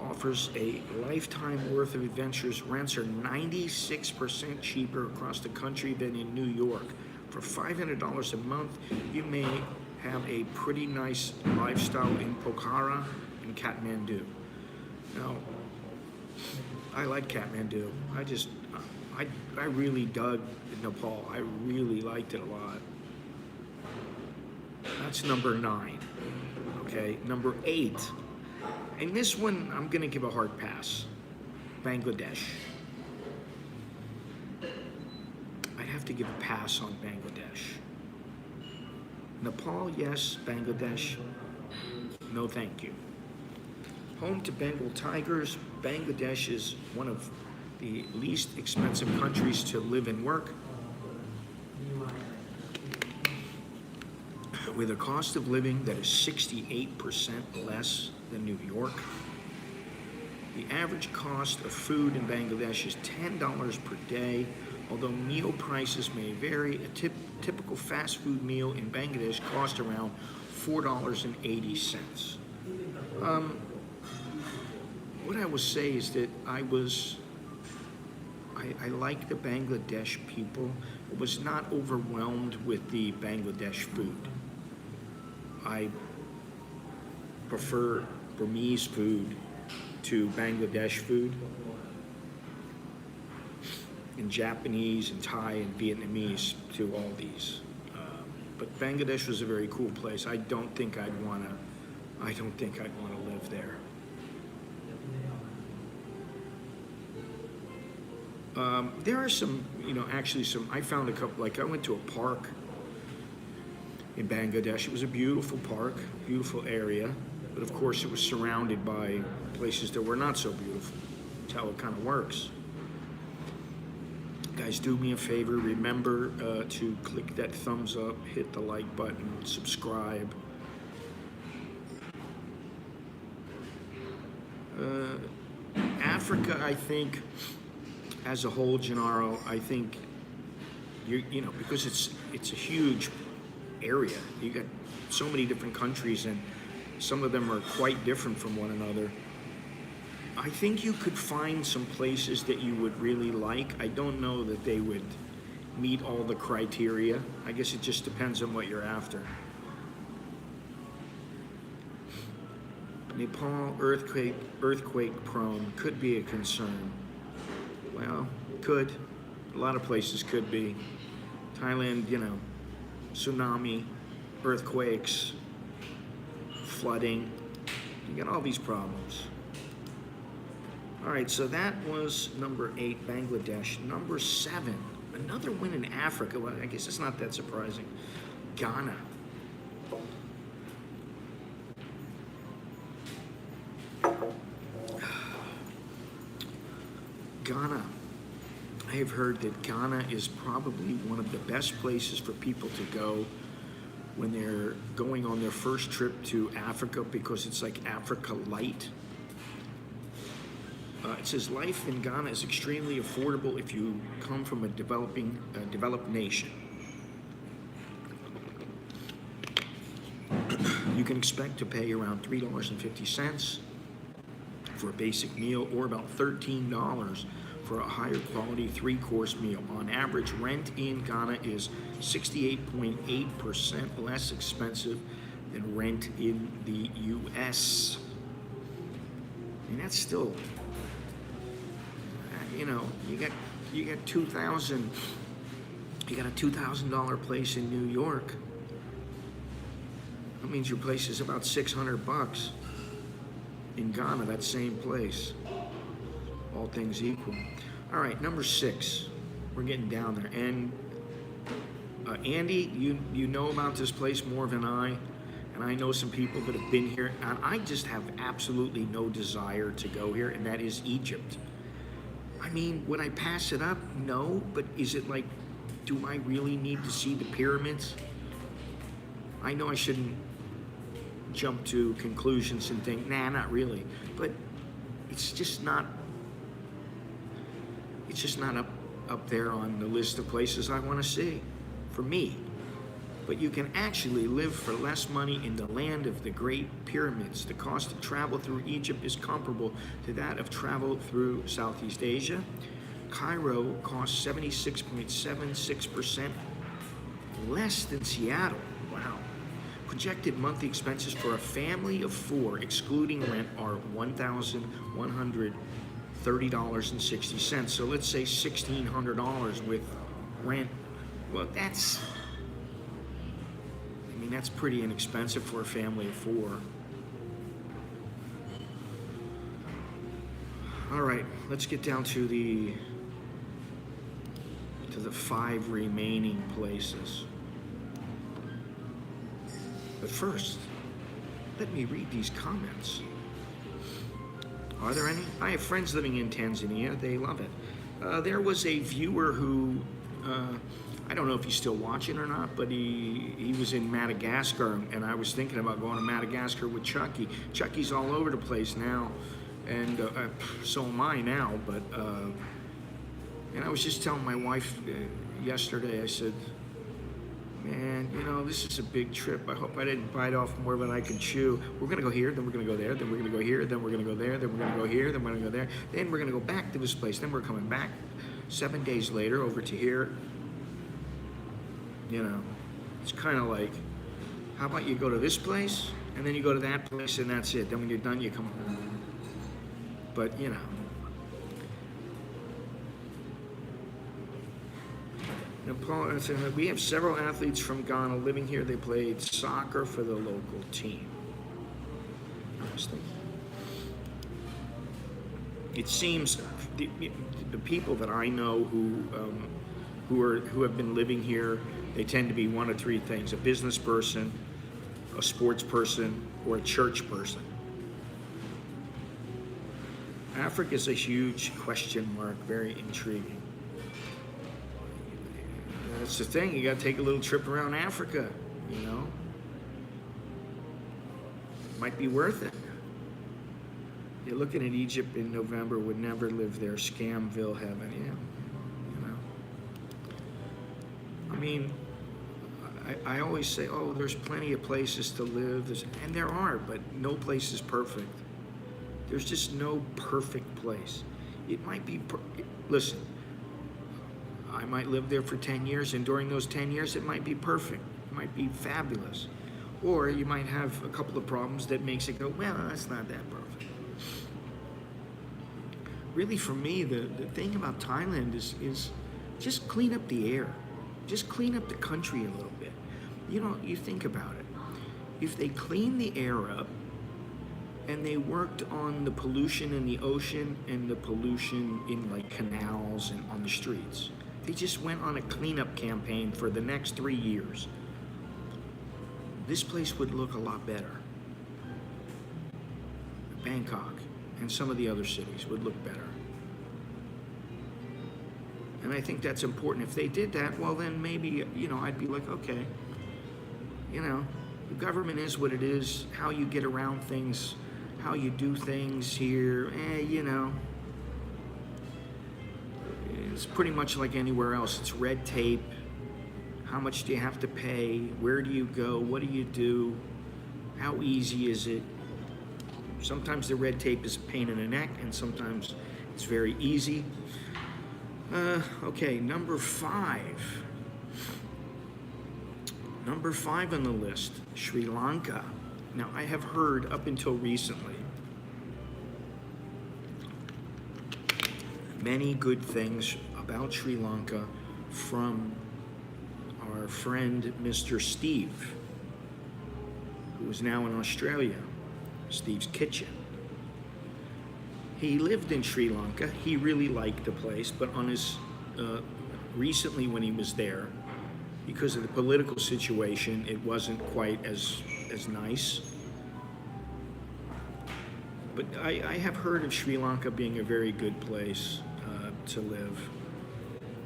offers a lifetime worth of adventures. Rents are 96% cheaper across the country than in New York. For $500 a month, you may have a pretty nice lifestyle in Pokhara and Kathmandu. Now, I like Kathmandu. I really dug Nepal. I really liked it a lot. That's number 9. Okay, number 8. And this one, I'm gonna give a hard pass. Bangladesh. I'd have to give a pass on Bangladesh. Nepal, yes. Bangladesh, no thank you. Home to Bengal tigers, Bangladesh is one of the least expensive countries to live and work, with a cost of living that is 68% less than New York. The average cost of food in Bangladesh is $10 per day, although meal prices may vary. A typical fast food meal in Bangladesh costs around $4.80. What I will say is that I like the Bangladesh people. I was not overwhelmed with the Bangladesh food. I prefer Burmese food to Bangladesh food, and Japanese and Thai and Vietnamese to all these. But Bangladesh was a very cool place. I don't think I'd want to live there. There are some, actually I found a couple, like I went to a park in Bangladesh. It was a beautiful park, beautiful area, but of course it was surrounded by places that were not so beautiful. That's how it kind of works. Guys, do me a favor, remember to click that thumbs up, hit the like button, subscribe. Africa, I think, as a whole, Gennaro, I think, because it's a huge area. You got so many different countries, and some of them are quite different from one another. I think you could find some places that you would really like. I don't know that they would meet all the criteria. I guess it just depends on what you're after. Nepal, earthquake prone, could be a concern. Well, could. A lot of places could be. Thailand, tsunami, earthquakes, flooding. You got all these problems. All right, so that was number 8, Bangladesh. Number 7, another win in Africa. Well, I guess it's not that surprising. Ghana. Ghana. I have heard that Ghana is probably one of the best places for people to go when they're going on their first trip to Africa, because it's like Africa light. It says life in Ghana is extremely affordable if you come from a developed nation. You can expect to pay around $3.50 for a basic meal, or about $13 for a higher quality 3-course meal. On average, rent in Ghana is 68.8% less expensive than rent in the U.S. And that's still, you got $2,000. You got a $2,000 place in New York. That means your place is about $600 in Ghana. That same place, all things equal. All right, number 6. We're getting down there, and Andy, you know about this place more than I. And I know some people that have been here, and I just have absolutely no desire to go here, and that is Egypt. I mean, would I pass it up? No, but is it like, do I really need to see the pyramids? I know I shouldn't jump to conclusions and think, nah, not really. But it's just not up there on the list of places I want to see, for me. But you can actually live for less money in the land of the Great Pyramids. The cost of travel through Egypt is comparable to that of travel through Southeast Asia. Cairo costs 76.76% less than Seattle. Wow. Projected monthly expenses for a family of 4, excluding rent, are $1,130.60. So let's say $1,600 with rent. Well, that's pretty inexpensive for a family of 4. All right, let's get down to the 5 remaining places. But first, Let me read these comments. Are there any? I have friends living in Tanzania. They love it. There was a viewer who, I don't know if he's still watching or not, but he was in Madagascar, and I was thinking about going to Madagascar with Chucky. Chucky's all over the place now, and so am I now, but, and I was just telling my wife yesterday, I said, man, you know, this is a big trip. I hope I didn't bite off more than I can chew. We're going to go here, then we're going to go there, then we're going to go here, then we're going to go there, then we're going to go here, then we're going to go there. Then we're going to go back to this place. Then we're coming back 7 days later over to here. You know, it's kind of like, how about you go to this place, and then you go to that place, and that's it. Then when you're done, you come home. But, you know. Nepal, we have several athletes from Ghana living here. They played soccer for the local team. Interesting. It seems the people that I know who have been living here, they tend to be one of three things: a business person, a sports person, or a church person. Africa is a huge question mark, very intriguing. That's the thing, you gotta take a little trip around Africa, you know? Might be worth it. You're looking at Egypt in November, would never live there, Scamville heaven, yeah, you know? I mean, I always say, oh, there's plenty of places to live, and there are, but no place is perfect. There's just no perfect place. It might be, listen, I might live there for 10 years, and during those 10 years, it might be perfect. It might be fabulous. Or you might have a couple of problems that makes it go, well, that's not that perfect. Really, for me, the thing about Thailand is just clean up the air. Just clean up the country a little bit. You know, you think about it. If they clean the air up, and they worked on the pollution in the ocean and the pollution in like canals and on the streets, they just went on a cleanup campaign for the next 3 years, this place would look a lot better. Bangkok and some of the other cities would look better. And I think that's important. If they did that, well then maybe, you know, I'd be like, okay, you know, the government is what it is, how you get around things, how you do things here, you know. It's pretty much like anywhere else. It's red tape. How much do you have to pay? Where do you go? What do you do? How easy is it? Sometimes the red tape is a pain in the neck, and sometimes it's very easy. Okay, number 5. Number 5 on the list, Sri Lanka. Now, I have heard up until recently many good things about Sri Lanka from our friend Mr. Steve, who is now in Australia, Steve's Kitchen. He lived in Sri Lanka. He really liked the place, but on his recently when he was there, because of the political situation, it wasn't quite as nice. But I have heard of Sri Lanka being a very good place to live.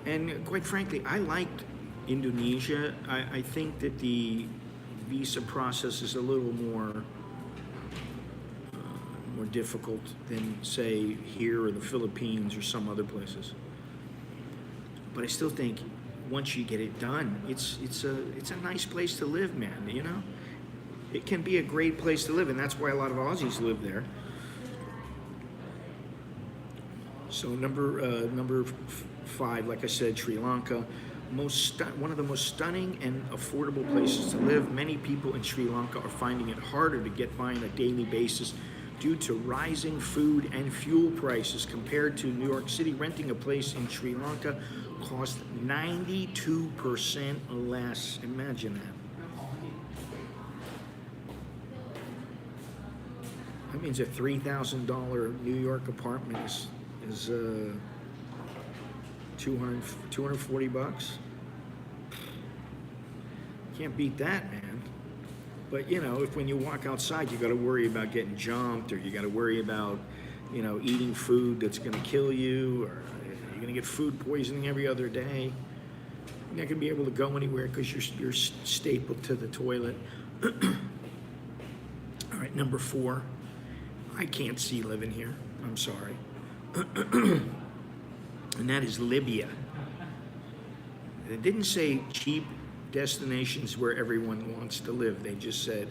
And quite frankly, I liked Indonesia. I think that the visa process is a little more difficult than, say, here or the Philippines or some other places. But I still think once you get it done, it's a nice place to live, man, you know? It can be a great place to live, and that's why a lot of Aussies live there. So number 5, like I said, Sri Lanka, one of the most stunning and affordable places to live. Many people in Sri Lanka are finding it harder to get by on a daily basis due to rising food and fuel prices. Compared to New York City, renting a place in Sri Lanka cost 92% less. Imagine that. That means a $3,000 New York apartment is $240. Can't beat that, man. But you know, if when you walk outside, you got to worry about getting jumped, or you got to worry about, you know, eating food that's going to kill you, or you're going to get food poisoning every other day. You're not going to be able to go anywhere because you're stapled to the toilet. All right, number 4. I can't see living here. I'm sorry. And that is Libya. It didn't say cheap destinations where everyone wants to live. They just said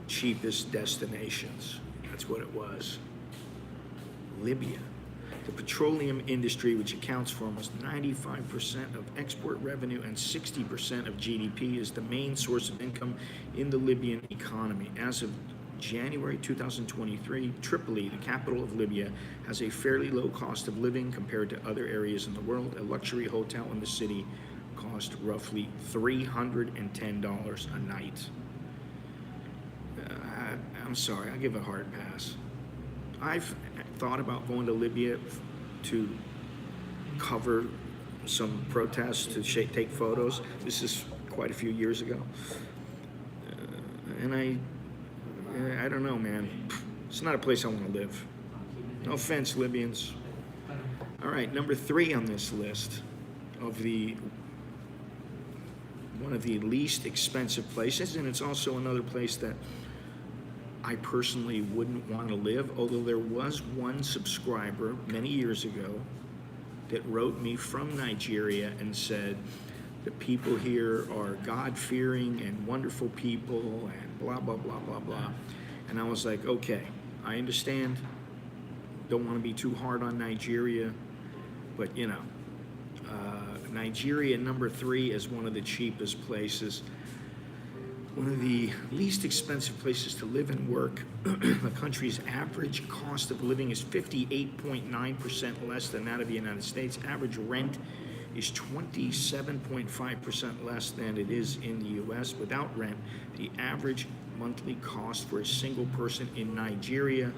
cheapest destinations. That's what it was. Libya. The petroleum industry, which accounts for almost 95% of export revenue and 60% of GDP, is the main source of income in the Libyan economy. As of January 2023, Tripoli, the capital of Libya, has a fairly low cost of living compared to other areas in the world. A luxury hotel in the city cost roughly $310 a night. I'm sorry, I give a hard pass. I've thought about going to Libya to cover some protests, to take photos. This is quite a few years ago. And I don't know, man. It's not a place I want to live. No offense, Libyans. All right, number 3 on this list of one of the least expensive places, and it's also another place that I personally wouldn't want to live, although there was one subscriber many years ago that wrote me from Nigeria and said the people here are God-fearing and wonderful people and blah, blah, blah, blah, blah. And I was like, okay, I understand. Don't want to be too hard on Nigeria, but you know, Nigeria, number 3, is one of the cheapest places. One of the least expensive places to live and work. The country's average cost of living is 58.9% less than that of the United States. Average rent is 27.5% less than it is in the U.S. Without rent, the average monthly cost for a single person in Nigeria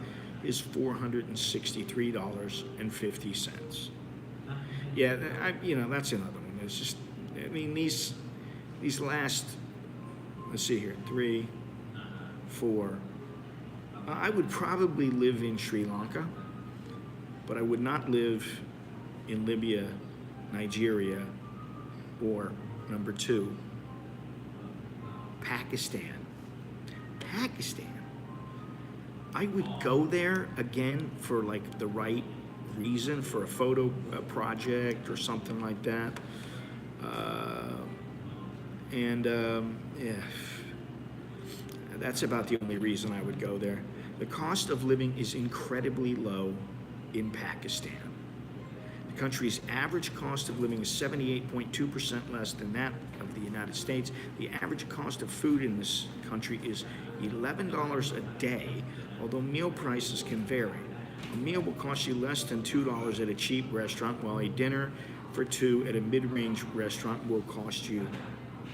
is $463.50. Yeah, that's another one. It's just, I mean, these last, let's see here, 3, 4. I would probably live in Sri Lanka, but I would not live in Libya, Nigeria, or number 2, Pakistan. I would go there again for like the right reason, for a photo project or something like that. Yeah, that's about the only reason I would go there. The cost of living is incredibly low in Pakistan. The country's average cost of living is 78.2% less than that of the United States. The average cost of food in this country is $11 a day, although meal prices can vary. A meal will cost you less than $2 at a cheap restaurant, while a dinner for 2 at a mid-range restaurant will cost you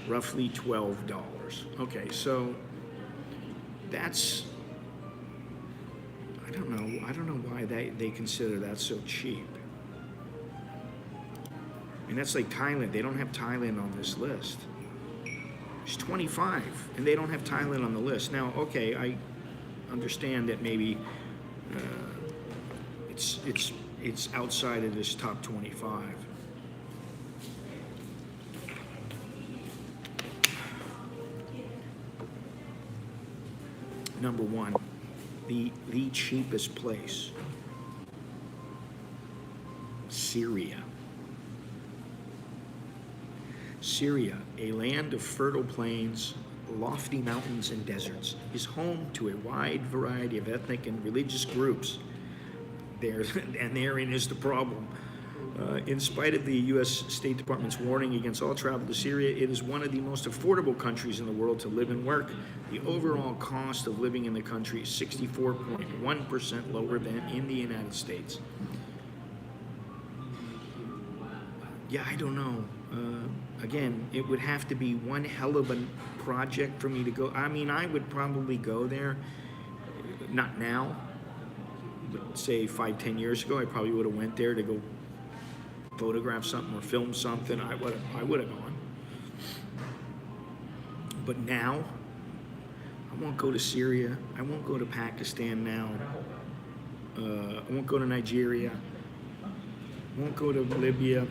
roughly $12. Okay, so that's, I don't know why they consider that so cheap. And that's like Thailand. They don't have Thailand on this list. It's 25, and they don't have Thailand on the list. Now, okay, I understand that maybe it's outside of this top 25. Number 1, the cheapest place, Syria. Syria, a land of fertile plains, lofty mountains, and deserts, is home to a wide variety of ethnic and religious groups. Therein is the problem. In spite of the U.S. State Department's warning against all travel to Syria, it is one of the most affordable countries in the world to live and work. The overall cost of living in the country is 64.1% lower than in the United States. Yeah, I don't know. Again, it would have to be one hell of a project for me to go. I mean, I would probably go there, not now, but say 5-10 years ago, I probably would have went there to go photograph something or film something. I would have gone. But now, I won't go to Syria. I won't go to Pakistan now. I won't go to Nigeria. I won't go to Libya.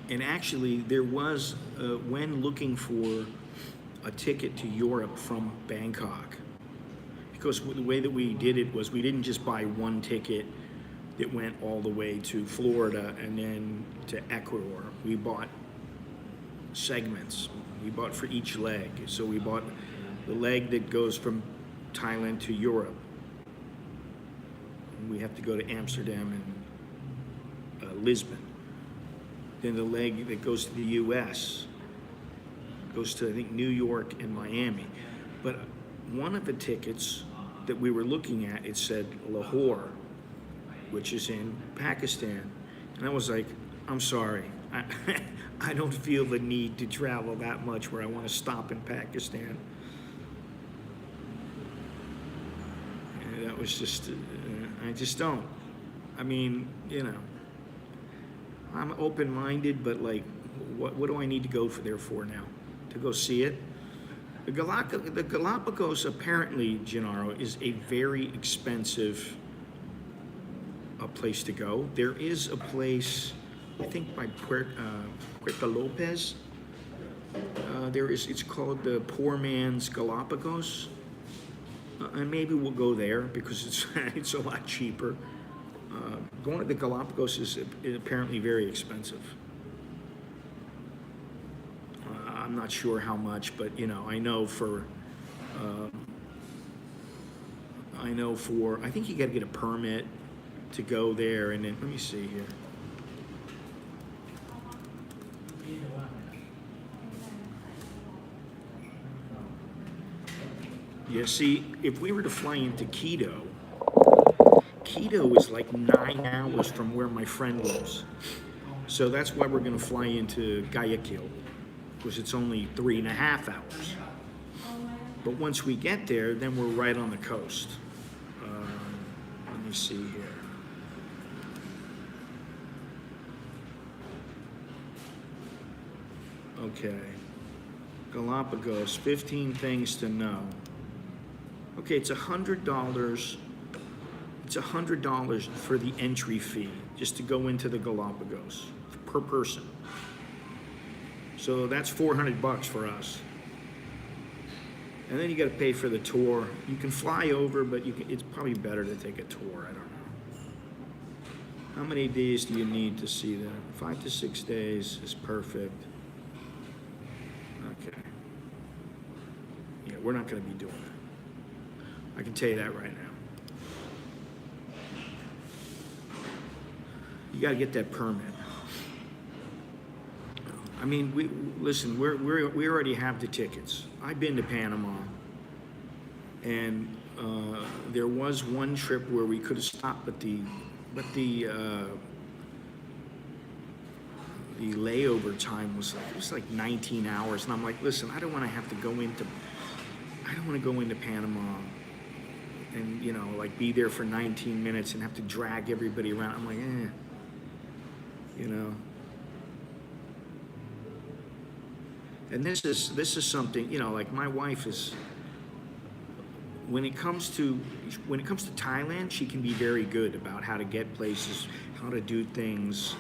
And actually, there was, when looking for a ticket to Europe from Bangkok, because the way that we did it was we didn't just buy one ticket that went all the way to Florida and then to Ecuador. We bought segments. We bought for each leg. So we bought the leg that goes from Thailand to Europe. And we have to go to Amsterdam and Lisbon. Then the leg that goes to the U.S. goes to, I think, New York and Miami. But one of the tickets that we were looking at, it said Lahore, which is in Pakistan. And I was like, I'm sorry. I don't feel the need to travel that much where I want to stop in Pakistan. And that was just, I just don't. I mean, you know, I'm open-minded, but like, what do I need to go there for now? To go see it? The Galapagos apparently, Gennaro, is a very expensive place to go. There is a place, I think by Puerto Lopez. It's called the Poor Man's Galapagos. And maybe we'll go there because it's a lot cheaper. Going to the Galapagos is apparently very expensive. I'm not sure how much, but you know, I know for I think you got to get a permit to go there, and then let me see here. Yeah, see, if we were to fly into Quito is like 9 hours from where my friend lives. So that's why we're going to fly into Guayaquil, because it's only 3.5 hours. But once we get there, then we're right on the coast. Let me see here. Okay. Galapagos, 15 things to know. Okay, it's $100. It's $100 for the entry fee, just to go into the Galapagos per person. So that's $400 for us. And then you got to pay for the tour. You can fly over, but it's probably better to take a tour. I don't know. How many days do you need to see that? 5 to 6 days is perfect. Okay. Yeah, we're not going to be doing that. I can tell you that right now. You got to get that permit. I mean, we already have the tickets. I've been to Panama, and there was one trip where we could have stopped, but the layover time was like 19 hours, and I'm like, listen, I don't want to go into Panama and, you know, like be there for 19 minutes and have to drag everybody around. I'm like, you know. And this is something, you know, like my wife is, when it comes to Thailand, she can be very good about how to get places, how to do things,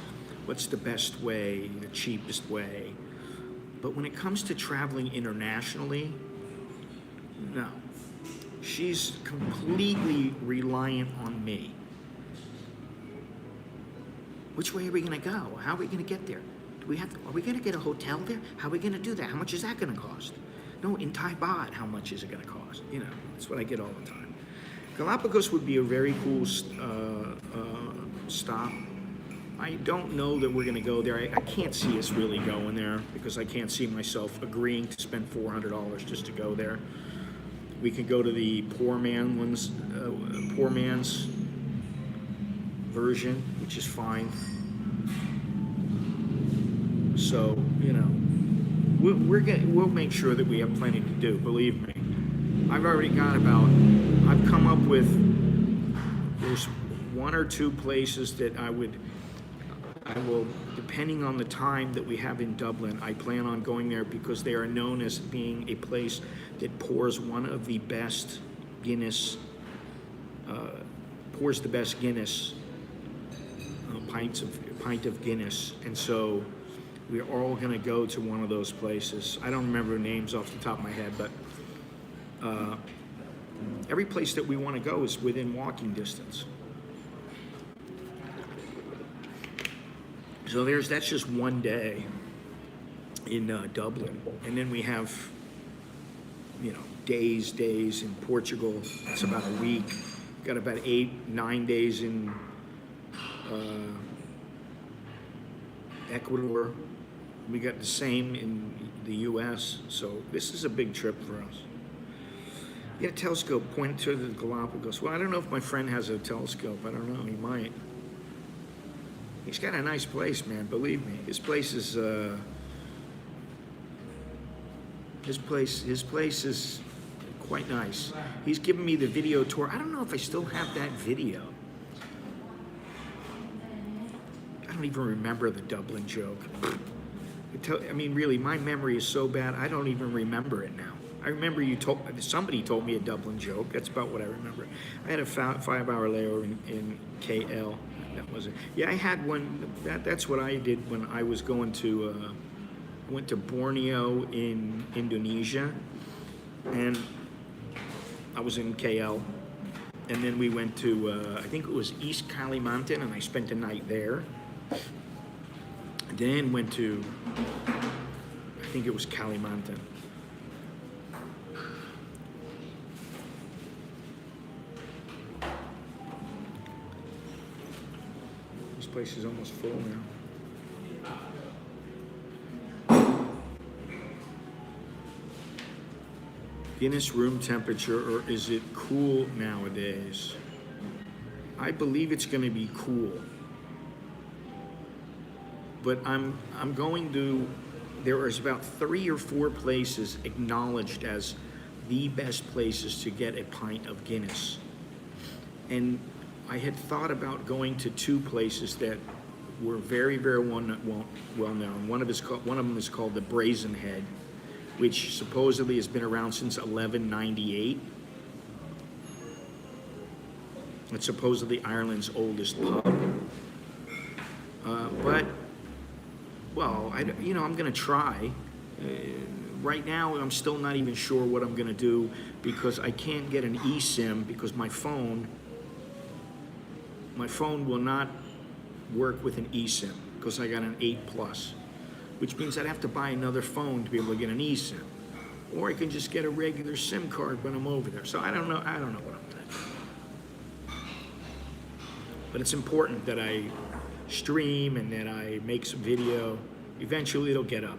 what's the best way, the cheapest way. But when it comes to traveling internationally, no. She's completely reliant on me. Which way are we going to go? How are we going to get there? Are we going to get a hotel there? How are we going to do that? How much is that going to cost? No, in Thai baht, how much is it going to cost? You know, that's what I get all the time. Galapagos would be a very cool stop. I don't know that we're going to go there. I can't see us really going there because I can't see myself agreeing to spend $400 just to go there. We can go to the poor man's version, which is fine. So, you know, we'll make sure that we have plenty to do. Believe me, I've come up with, there's 1 or 2 places that I I will, depending on the time that we have in Dublin, I plan on going there because they are known as being a place that pours one of the best Guinness, pours the best Guinness, pint of Guinness. And so we're all gonna go to one of those places. I don't remember names off the top of my head, but every place that we wanna go is within walking distance. So that's just one day in Dublin. And then we have, days in Portugal. It's about a week. Got about 8-9 days in Ecuador. We got the same in the US. So this is a big trip for us. Get a telescope, point to the Galapagos. Well, I don't know if my friend has a telescope. I don't know, he might. He's got a nice place, man, believe me. His place is quite nice. He's given me the video tour. I don't know if I still have that video. I don't even remember the Dublin joke. I mean, really, my memory is so bad, I don't even remember it now. I remember somebody told me a Dublin joke. That's about what I remember. I had a 5-hour layover in KL. That was it. Yeah, I had one. That's what I did when I was going to. Went to Borneo in Indonesia, and I was in KL, and then we went to I think it was East Kalimantan, and I spent the night there. Then went to I think it was Kalimantan. Place is almost full now. Guinness room temperature, or is it cool nowadays? I believe it's going to be cool. But I'm going to, there is about 3 or 4 places acknowledged as the best places to get a pint of Guinness. And I had thought about going to 2 places that were very, very well known. One of them is called the Brazen Head, which supposedly has been around since 1198. It's supposedly Ireland's oldest pub. I'm going to try. Right now, I'm still not even sure what I'm going to do because I can't get an eSIM because my phone will not work with an eSIM because I got an 8 Plus, which means I'd have to buy another phone to be able to get an eSIM. Or I can just get a regular SIM card when I'm over there. So I don't know what I'm gonna do. But it's important that I stream and that I make some video. Eventually it'll get up.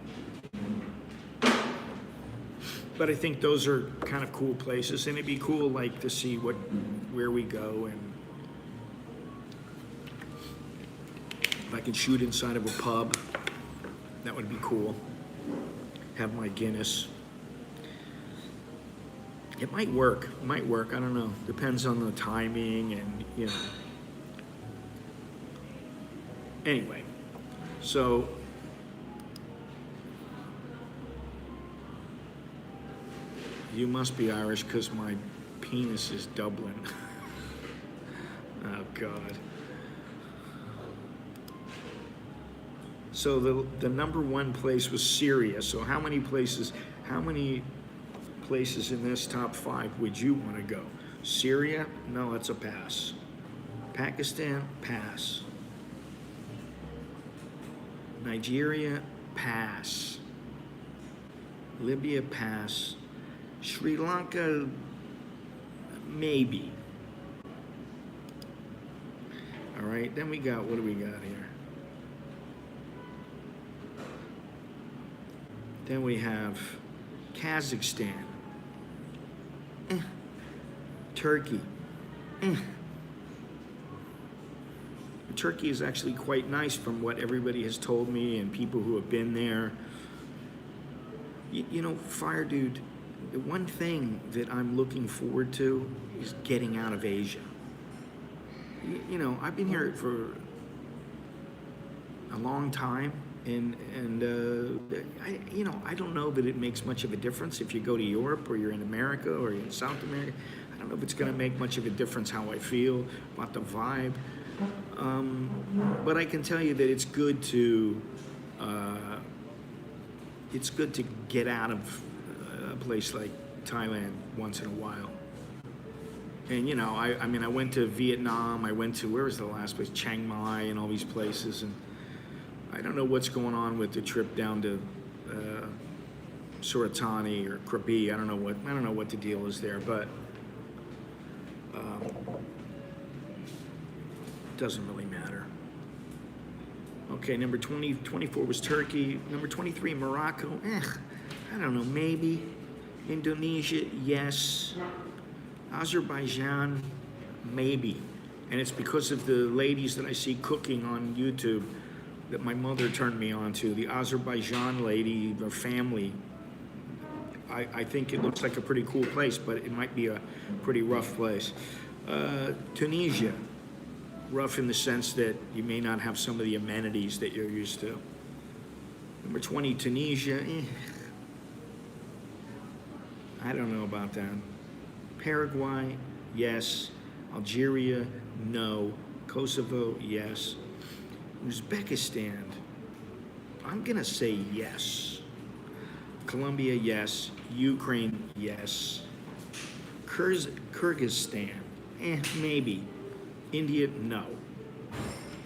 But I think those are kind of cool places, and it'd be cool like to see where we go, and if I can shoot inside of a pub, that would be cool. Have my Guinness. It might work, I don't know. Depends on the timing and, Anyway, so you must be Irish because my penis is Dublin. Oh, God. So the number 1 place was Syria. So how many places in this top 5 would you want to go? Syria? No, that's a pass. Pakistan? Pass. Nigeria? Pass. Libya? Pass. Sri Lanka? Maybe. All right, then what do we got here? Then we have Kazakhstan. Turkey. Turkey is actually quite nice from what everybody has told me and people who have been there. Fire Dude, the one thing that I'm looking forward to is getting out of Asia. I've been here for, a long time, and I don't know that it makes much of a difference if you go to Europe or you're in America or you're in South America. I don't know if it's going to make much of a difference how I feel about the vibe, but I can tell you that it's good to get out of a place like Thailand once in a while. And I mean, I went to Vietnam. I went to, where was the last place? Chiang Mai and all these places. And I don't know what's going on with the trip down to Suratani or Krabi. I don't know what the deal is there, but it doesn't really matter. Okay, number 24 was Turkey. Number 23, Morocco. I don't know, maybe. Indonesia, yes. Azerbaijan, maybe. And it's because of the ladies that I see cooking on YouTube that my mother turned me on to. The Azerbaijan lady, their family. I think it looks like a pretty cool place, but it might be a pretty rough place. Tunisia, rough in the sense that you may not have some of the amenities that you're used to. Number 20, Tunisia. I don't know about that. Paraguay, yes. Algeria, no. Kosovo, yes. Uzbekistan, I'm gonna say yes. Colombia, yes. Ukraine, yes. Kyrgyzstan, maybe. India, no.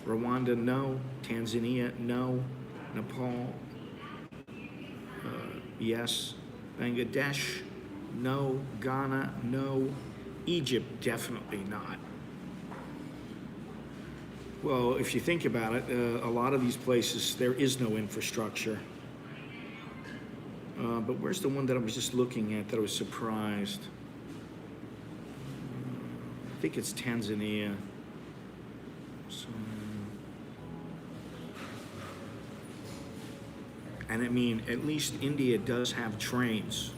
Rwanda, no. Tanzania, no. Nepal, yes. Bangladesh, no. Ghana, no. Egypt, definitely not. Well, if you think about it, a lot of these places, there is no infrastructure. But where's the one that I was just looking at that I was surprised? I think it's Tanzania. So, and I mean, at least India does have trains.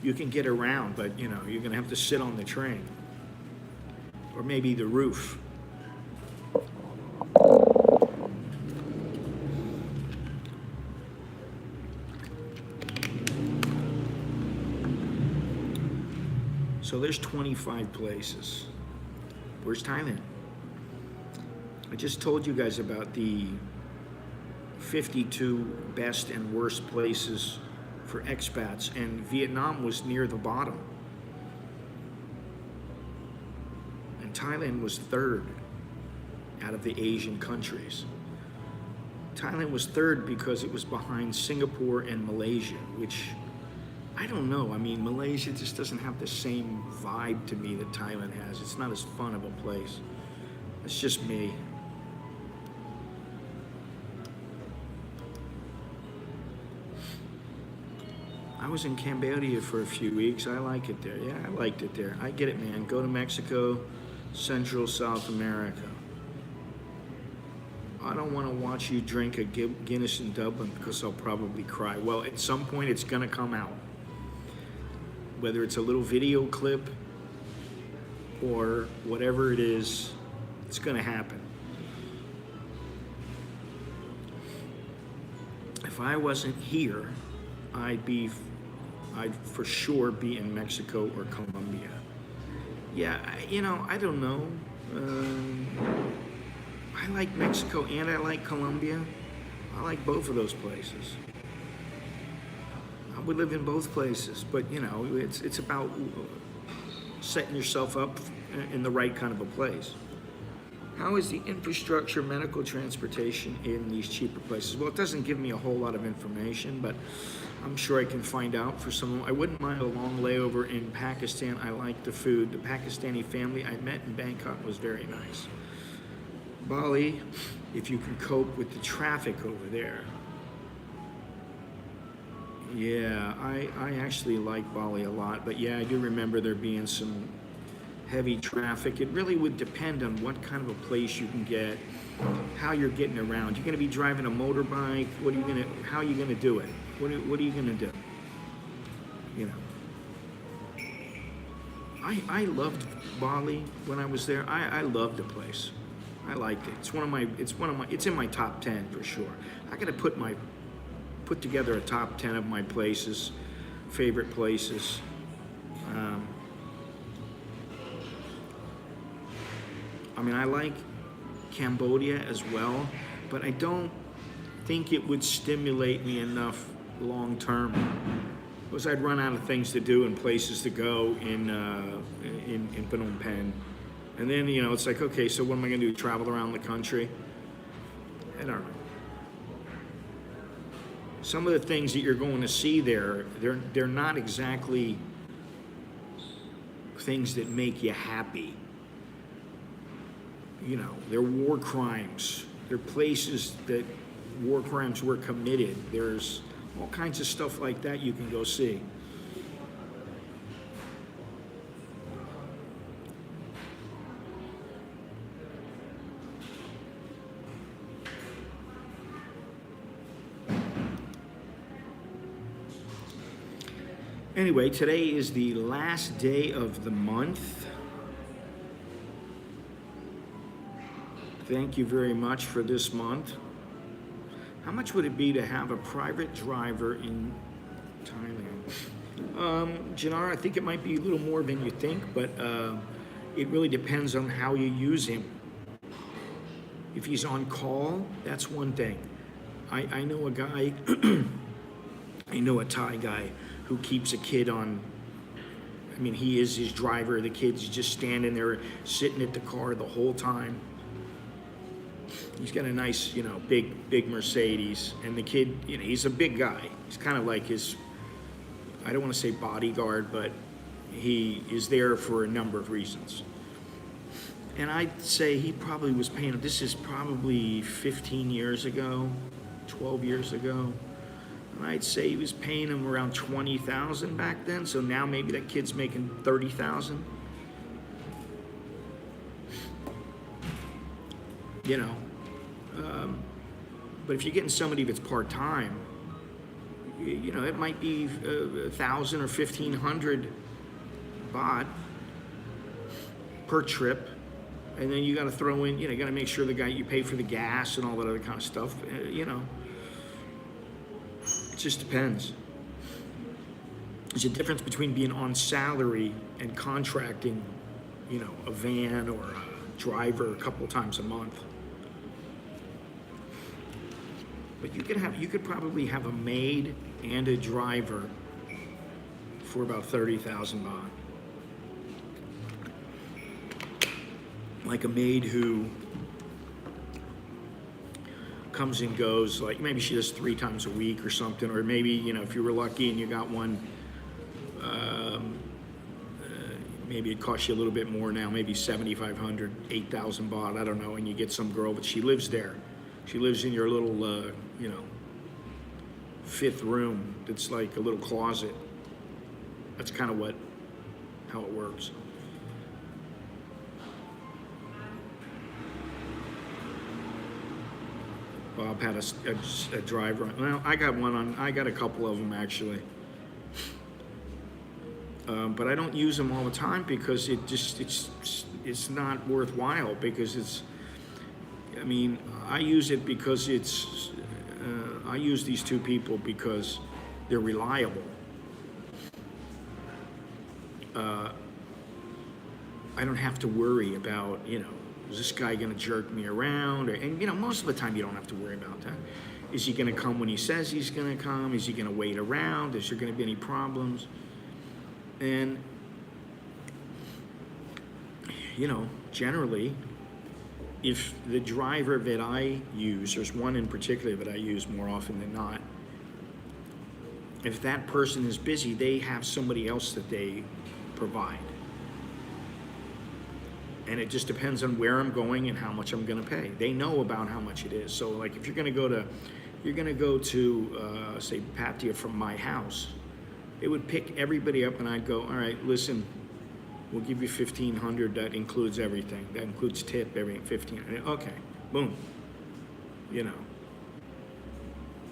You can get around, but you're going to have to sit on the train. Or maybe the roof. So there's 25 places. Where's Thailand? I just told you guys about the 52 best and worst places for expats, and Vietnam was near the bottom. And Thailand was third out of the Asian countries. Thailand was third because it was behind Singapore and Malaysia, which I don't know. I mean, Malaysia just doesn't have the same vibe to me that Thailand has. It's not as fun of a place. It's just me. I was in Cambodia for a few weeks. I like it there. Yeah, I liked it there. I get it, man. Go to Mexico, Central South America. I don't want to watch you drink a Guinness in Dublin because I'll probably cry. Well, at some point it's going to come out. Whether it's a little video clip or whatever it is, it's going to happen. If I wasn't here, I'd for sure be in Mexico or Colombia. Yeah, I don't know. I like Mexico and I like Colombia. I like both of those places. I would live in both places, but it's about setting yourself up in the right kind of a place. How is the infrastructure, medical transportation in these cheaper places? Well, it doesn't give me a whole lot of information, but I'm sure I can find out for someone. I wouldn't mind a long layover in Pakistan. I like the food. The Pakistani family I met in Bangkok was very nice. Bali, if you can cope with the traffic over there. Yeah, I actually like Bali a lot, but yeah, I do remember there being some heavy traffic. It really would depend on what kind of a place you can get, how you're getting around. You're going to be driving a motorbike. How are you going to do it? What are you going to do? I loved Bali when I was there. I loved the place. I liked it. It's in my top 10 for sure. I got to put together a top 10 of my places, favorite places. I mean, I like Cambodia as well, but I don't think it would stimulate me enough long term. Because I'd run out of things to do and places to go in Phnom Penh. And then, it's like, okay, so what am I going to do? Travel around the country? I don't know. Some of the things that you're going to see there, they're not exactly things that make you happy. They're war crimes. They're places that war crimes were committed. There's all kinds of stuff like that you can go see. Anyway, today is the last day of the month. Thank you very much for this month. How much would it be to have a private driver in Thailand? Janara, I think it might be a little more than you think, but it really depends on how you use him. If he's on call, that's one thing. I know a guy, I know a Thai guy who keeps a kid on, I mean, he is his driver. The kid's just standing there, sitting at the car the whole time. He's got a nice, big Mercedes, and the kid, he's a big guy. He's kind of like his, I don't want to say bodyguard, but he is there for a number of reasons. And I'd say he probably was paying, this is probably 15 years ago, 12 years ago. And I'd say he was paying him around $20,000 back then, so now maybe that kid's making $30,000. But if you're getting somebody that's part-time, it might be 1,000 or 1,500 baht per trip, and then you got to throw in, you got to make sure you pay for the gas and all that other kind of stuff. It just depends. There's a difference between being on salary and contracting, a van or a driver a couple times a month. But you could probably have a maid and a driver for about 30,000 baht. Like a maid who comes and goes, like maybe she does 3 times a week or something, or maybe, if you were lucky and you got one, maybe it costs you a little bit more now, maybe 7,500, 8,000 baht, I don't know, and you get some girl, but she lives there. She lives in your little, 5th room that's like a little closet. That's kind of how it works. Bob had a driver. Well, I got a couple of them actually. But I don't use them all the time because it's not worthwhile, because I use it because I use these 2 people because they're reliable. I don't have to worry about, is this guy going to jerk me around? And most of the time you don't have to worry about that. Is he going to come when he says he's going to come? Is he going to wait around? Is there going to be any problems? And, generally, if the driver that I use, there's one in particular that I use more often than not, if that person is busy, they have somebody else that they provide. And it just depends on where I'm going and how much I'm going to pay. They know about how much it is. So, like, if you're going to go to, say, Pattaya from my house, it would pick everybody up, and I'd go, all right, listen, we'll give you 1,500. That includes everything. That includes tip, everything. 1,500. Okay, boom.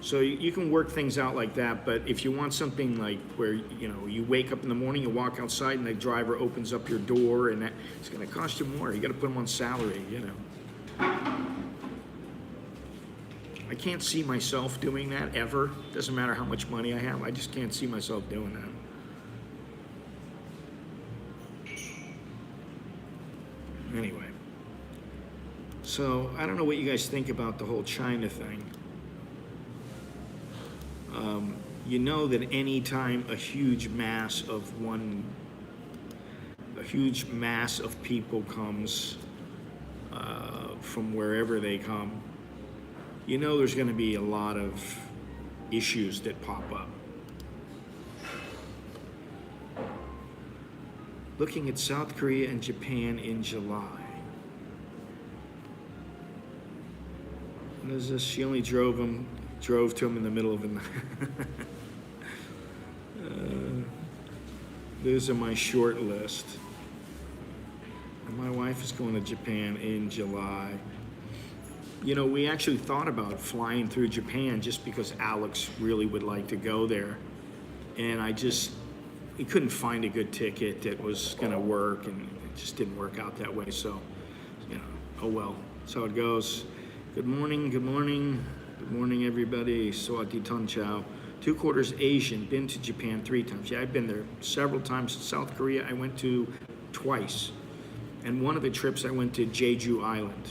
So you can work things out like that. But if you want something like where you wake up in the morning, you walk outside, and the driver opens up your door, and it's going to cost you more. You got to put them on salary. I can't see myself doing that ever. Doesn't matter how much money I have. I just can't see myself doing that. Anyway, so I don't know what you guys think about the whole China thing. You know that anytime a huge mass of people comes from wherever they come, you know there's going to be a lot of issues that pop up. Looking at South Korea and Japan in July. What is this? She only drove to him in the middle of the night. These are my short list. And my wife is going to Japan in July. You know, we actually thought about flying through Japan just because Alex really would like to go there. And we couldn't find a good ticket that was going to work, and it just didn't work out that way. So, you know, oh well. That's how it goes. Good morning, good morning. Good morning, everybody. Sawati Ton Chow. 2/4 Asian, been to Japan 3 times. Yeah, I've been there several times. South Korea, I went to twice. And one of the trips, I went to Jeju Island,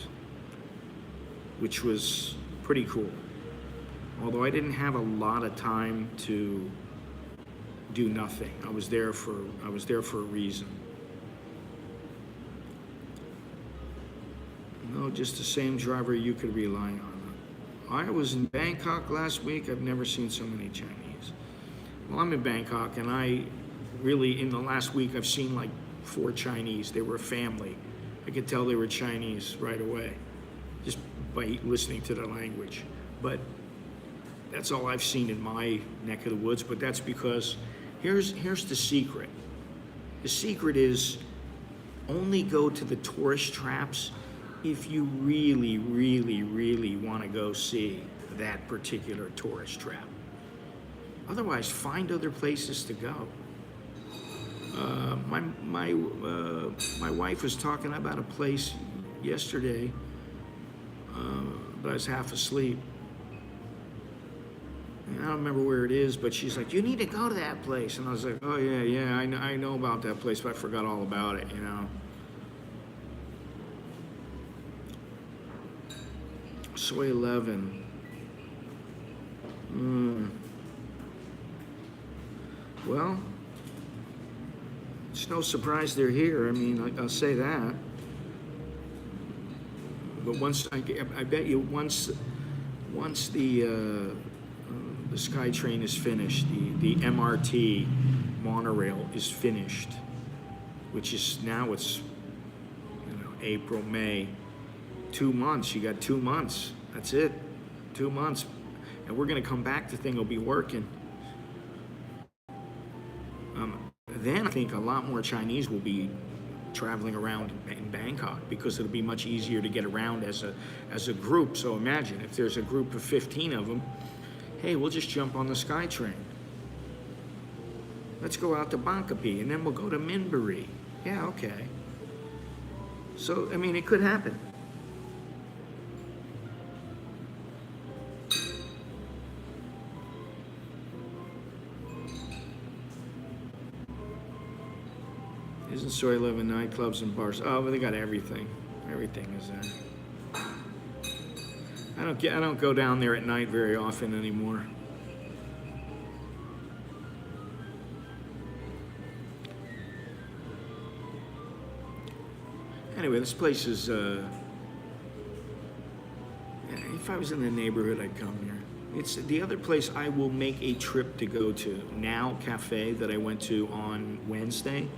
which was pretty cool. Although I didn't have a lot of time to do nothing. I was there for a reason. No, just the same driver you could rely on. I was in Bangkok last week. I've never seen so many Chinese. Well, I'm in Bangkok, and I really, in the last week, I've seen like 4 Chinese. They were a family. I could tell they were Chinese right away, just by listening to their language. But that's all I've seen in my neck of the woods. But that's because here's the secret. The secret is only go to the tourist traps if you really, really, really want to go see that particular tourist trap. Otherwise, find other places to go. My wife was talking about a place yesterday, but I was half asleep. And I don't remember where it is, but she's like, "You need to go to that place." And I was like, "Oh yeah, I know about that place, but I forgot all about it, you know." Soy 11. Well, it's no surprise they're here. I mean, I'll say that. But I bet you once the SkyTrain is finished, the MRT monorail is finished, which is now it's April, May. 2 months. You got 2 months. That's it. 2 months. And we're going to come back. The thing will be working. Then I think a lot more Chinese will be traveling around in Bangkok because it'll be much easier to get around as a group. So imagine if there's a group of 15 of them. Hey, we'll just jump on the SkyTrain. Let's go out to Bangkok and then we'll go to Minburi. Yeah, okay. So, I mean, it could happen. Isn't Soy 11 nightclubs and bars? Oh, but they got everything. Everything is there. I don't go down there at night very often anymore. Anyway, this place is. If I was in the neighborhood, I'd come here. It's the other place I will make a trip to go to. Now Cafe that I went to on Wednesday.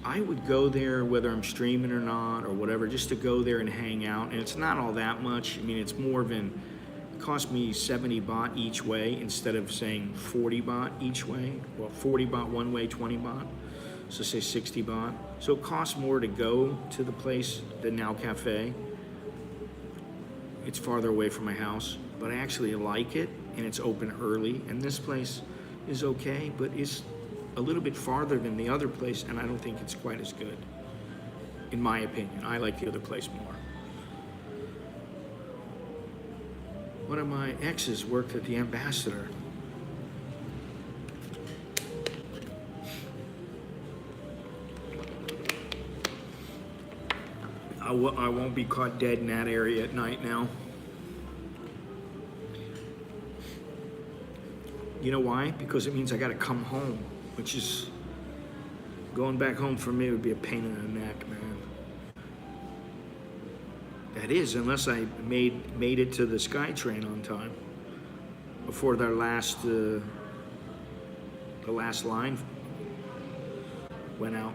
I would go there whether I'm streaming or not or whatever, just to go there and hang out. And it's not all that much. I mean, it's more of it cost me 70 baht each way instead of saying 40 baht each way. Well, 40 baht one way, 20 baht. So say 60 baht. So it costs more to go to the place than Now Cafe. It's farther away from my house, but I actually like it and it's open early. And this place is okay, but it's a little bit farther than the other place, and I don't think it's quite as good, in my opinion. I like the other place more. One of my exes worked at the Ambassador. I won't be caught dead in that area at night now. You know why? Because it means I gotta come home, which is, going back home for me would be a pain in the neck, man. That is, unless I made it to the SkyTrain on time before the last line went out.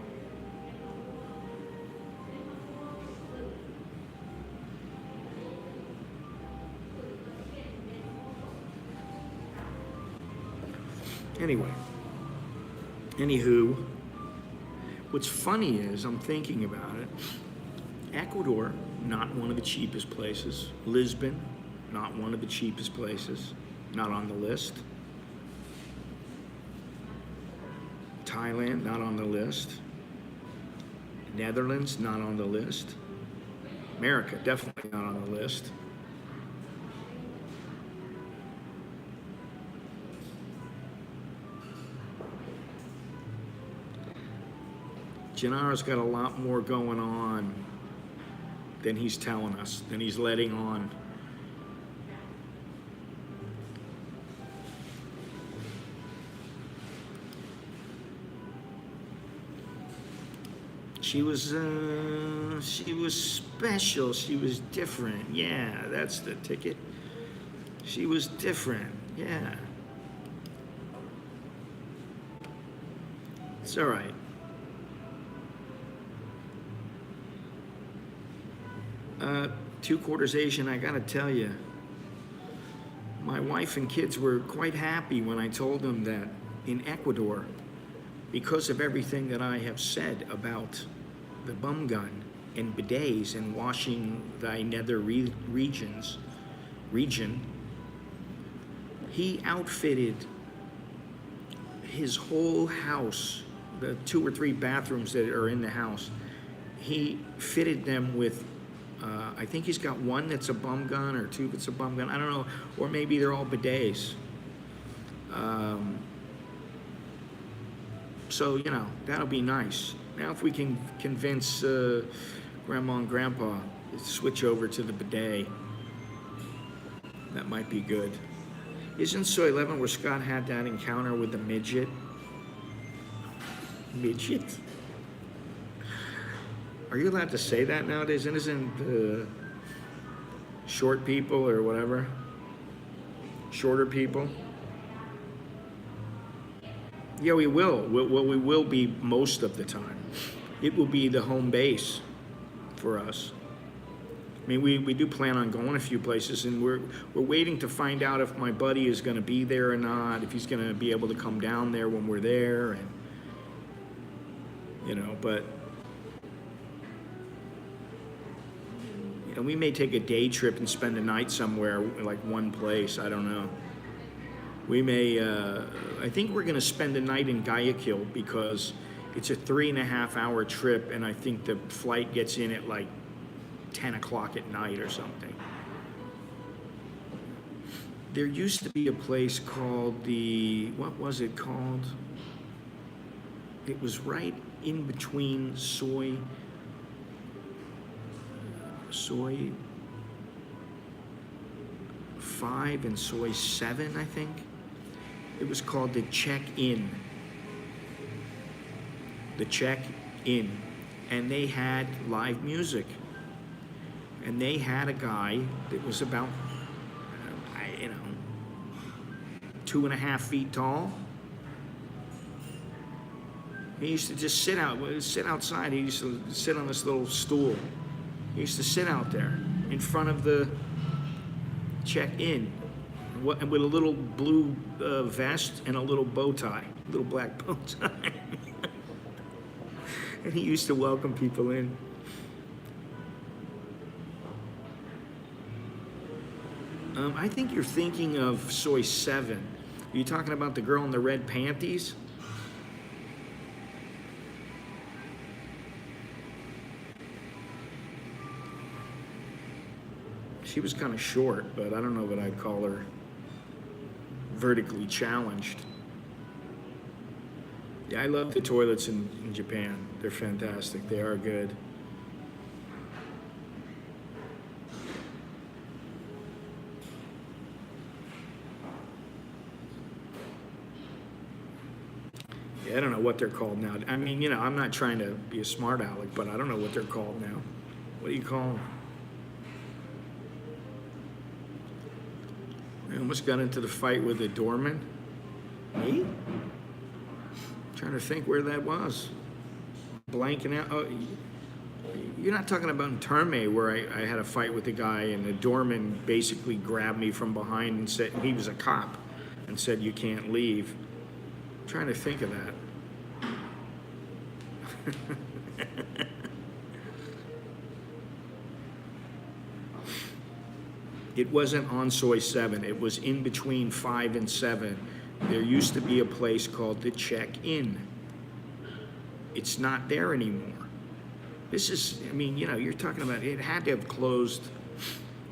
Anyway, anywho, what's funny is, I'm thinking about it, Ecuador, not one of the cheapest places. Lisbon, not one of the cheapest places, not on the list. Thailand, not on the list. Netherlands, not on the list. America, definitely not on the list. Gennaro's got a lot more going on than he's telling us, than he's letting on. She was special. She was different. Yeah, that's the ticket. She was different. Yeah. It's all right. Two-quarters Asian, I gotta tell you, my wife and kids were quite happy when I told them that in Ecuador, because of everything that I have said about the bum gun and bidets and washing thy nether region, he outfitted his whole house, the 2 or 3 bathrooms that are in the house, he fitted them with I think he's got 1 that's a bum gun or 2 that's a bum gun. I don't know, or maybe they're all bidets. So, you know, that'll be nice. Now if we can convince Grandma and Grandpa to switch over to the bidet, that might be good. Isn't Soy 11 where Scott had that encounter with the midget? Midget? Are you allowed to say that nowadays? And isn't short people or whatever? Shorter people? Yeah, we will. Well, we will be most of the time. It will be the home base for us. I mean, we do plan on going a few places, and we're waiting to find out if my buddy is going to be there or not, if he's going to be able to come down there when we're there, and you know, but you know, we may take a day trip and spend a night somewhere, like one place. I don't know. We may. I think we're going to spend a night in Guayaquil because it's a 3.5-hour trip, and I think the flight gets in at like 10 o'clock at night or something. There used to be a place called what was it called? It was right in between Soy 5 and Soy 7, I think. It was called the Check-In. The Check-In. And they had live music. And they had a guy that was about, 2.5 feet tall. He used to just sit outside. He used to sit on this little stool. He used to sit out there in front of the Check-In with a little blue vest and a little bow tie, little black bow tie. And he used to welcome people in. I think you're thinking of Soy 7. Are you talking about the girl in the red panties? She was kind of short, but I don't know that I'd call her vertically challenged. Yeah, I love the toilets in Japan. They're fantastic. They are good. Yeah, I don't know what they're called now. I mean, you know, I'm not trying to be a smart aleck, but I don't know what they're called now. What do you call them? I almost got into the fight with a doorman. Me? Trying to think where that was. Blanking out. Oh, you're not talking about in Terme where I had a fight with the guy and the doorman basically grabbed me from behind and said, he was a cop, and said, you can't leave. I'm trying to think of that. It wasn't on Soi 7. It was in between 5 and 7. There used to be a place called the Check-In. It's not there anymore. This is, I mean, you know, you're talking about, it had to have closed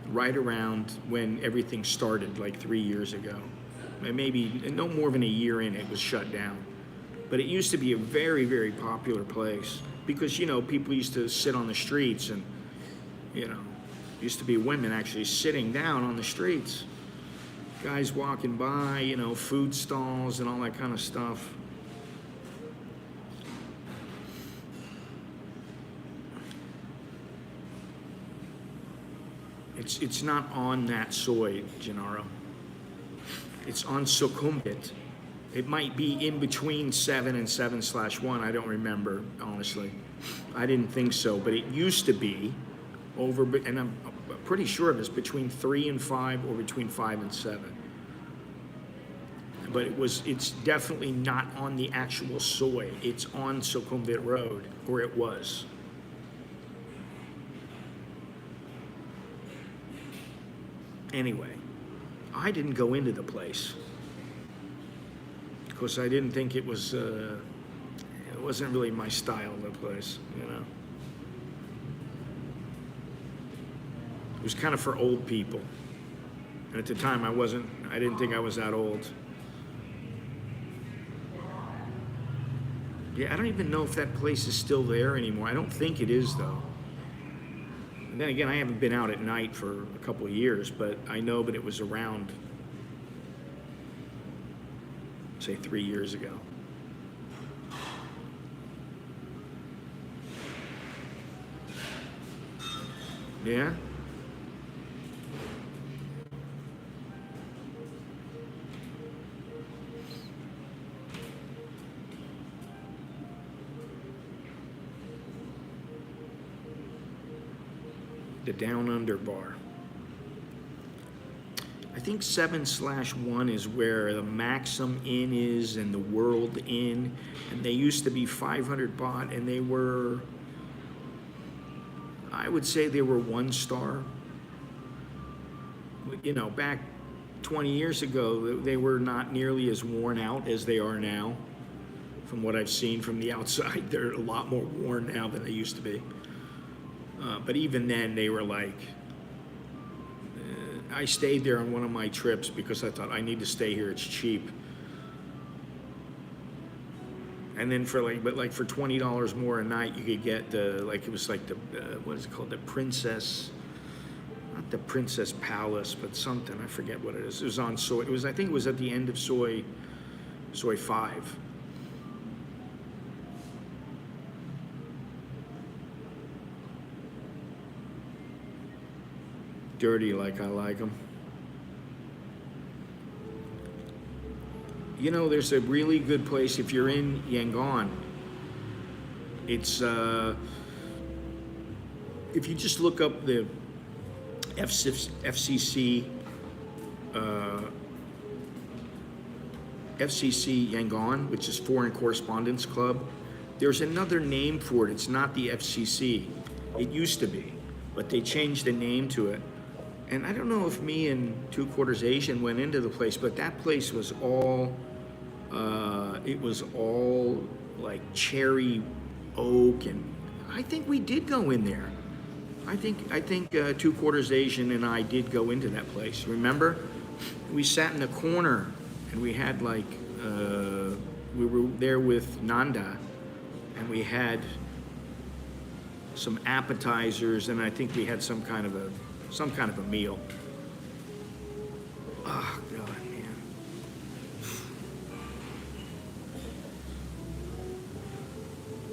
right around when everything started, like 3 years ago. Maybe no more than a year in, it was shut down. But it used to be a very, very popular place because, you know, people used to sit on the streets and, you know, used to be women actually sitting down on the streets. Guys walking by, you know, food stalls and all that kind of stuff. It's not on that Soi, Gennaro. It's on Sukhumvit. It might be in between 7 and 7/1. I don't remember, honestly. I didn't think so, but it used to be over, and I'm pretty sure it was between 3 and 5 or between 5 and 7. But it's definitely not on the actual Soi. It's on Sukhumvit Road, or it was. Anyway, I didn't go into the place because I didn't think it wasn't really my style of the place, you know. It was kind of for old people. And at the time I didn't think I was that old. Yeah, I don't even know if that place is still there anymore. I don't think it is, though. And then again, I haven't been out at night for a couple of years, but I know that it was around, say, 3 years ago. Yeah? The Down Under bar. I think 7/1 is where the Maxim Inn is and the World Inn, and they used to be 500 baht, and they were, I would say they were 1 star. You know, back 20 years ago, they were not nearly as worn out as they are now. From what I've seen from the outside, they're a lot more worn now than they used to be. But even then, they were like, I stayed there on one of my trips because I thought I need to stay here, it's cheap. And then for for $20 more a night, you could get it was like the, what is it called? The Princess, not the Princess Palace, but something, I forget what it is. It was on Soi, I think it was at the end of Soi 5. Dirty like I like them. You know, there's a really good place if you're in Yangon. It's if you just look up the FCC Yangon, which is Foreign Correspondents Club. There's another name for it. It's not the FCC. It used to be, but they changed the name to it. And I don't know if me and 2/4 Asian went into the place, but that place was all, like cherry oak, and I think we did go in there. I think Two Quarters Asian and I did go into that place. Remember, we sat in the corner and we had like we were there with Nanda, and we had some appetizers, and I think we had some kind of a meal. Oh God, man.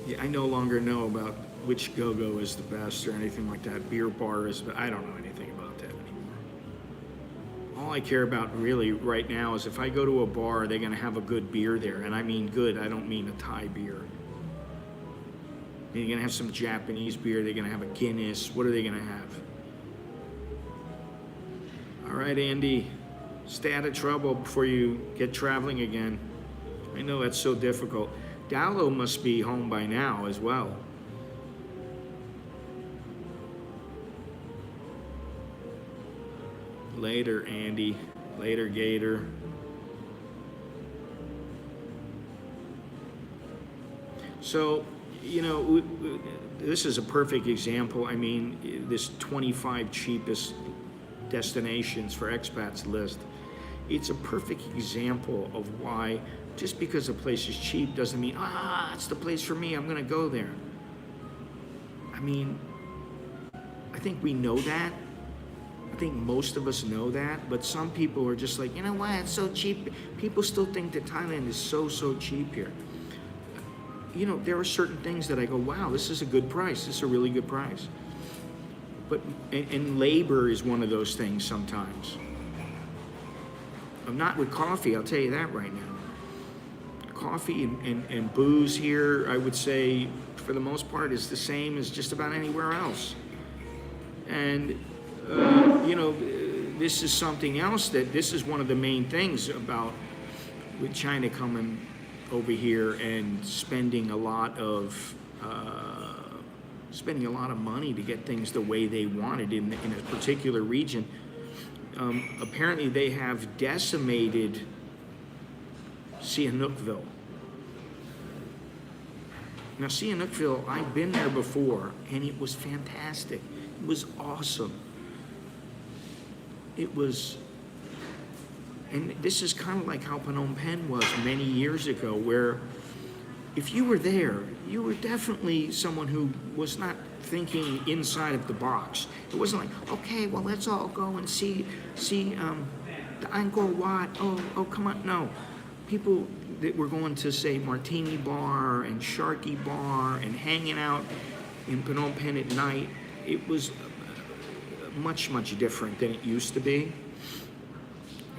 Yeah, I no longer know about which go-go is the best or anything like that. Beer bar is, but I don't know anything about that anymore. All I care about really right now is if I go to a bar, they're gonna have a good beer there, and I mean good. I don't mean a Thai beer. They're gonna have some Japanese beer. They're gonna have a Guinness. What are they gonna have? All right, Andy, stay out of trouble before you get traveling again. I know that's so difficult. Dallo must be home by now as well. Later, Andy. Later, Gator. So, you know, this is a perfect example. I mean, this 25 cheapest destinations for expats list. It's a perfect example of why just because a place is cheap doesn't mean, it's the place for me, I'm gonna go there. I mean, I think we know that. I think most of us know that, but some people are just like, you know what, it's so cheap. People still think that Thailand is so cheap here. You know, there are certain things that I go, wow, this is a good price. This is a really good price. But, and labor is one of those things sometimes. I'm not with coffee, I'll tell you that right now. Coffee and booze here, I would say, for the most part, is the same as just about anywhere else. And, you know, this is something else this is one of the main things about with China coming over here and spending a lot of money to get things the way they wanted in a particular region. Apparently they have decimated Sihanoukville. Now Sihanoukville, I've been there before and it was fantastic. It was awesome. It was, and this is kind of like how Phnom Penh was many years ago, where if you were there, you were definitely someone who was not thinking inside of the box. It wasn't like, okay, well, let's all go and see the Angkor Wat. Oh, come on. No. People that were going to, say, Martini Bar and Sharky Bar and hanging out in Phnom Penh at night, it was much different than it used to be.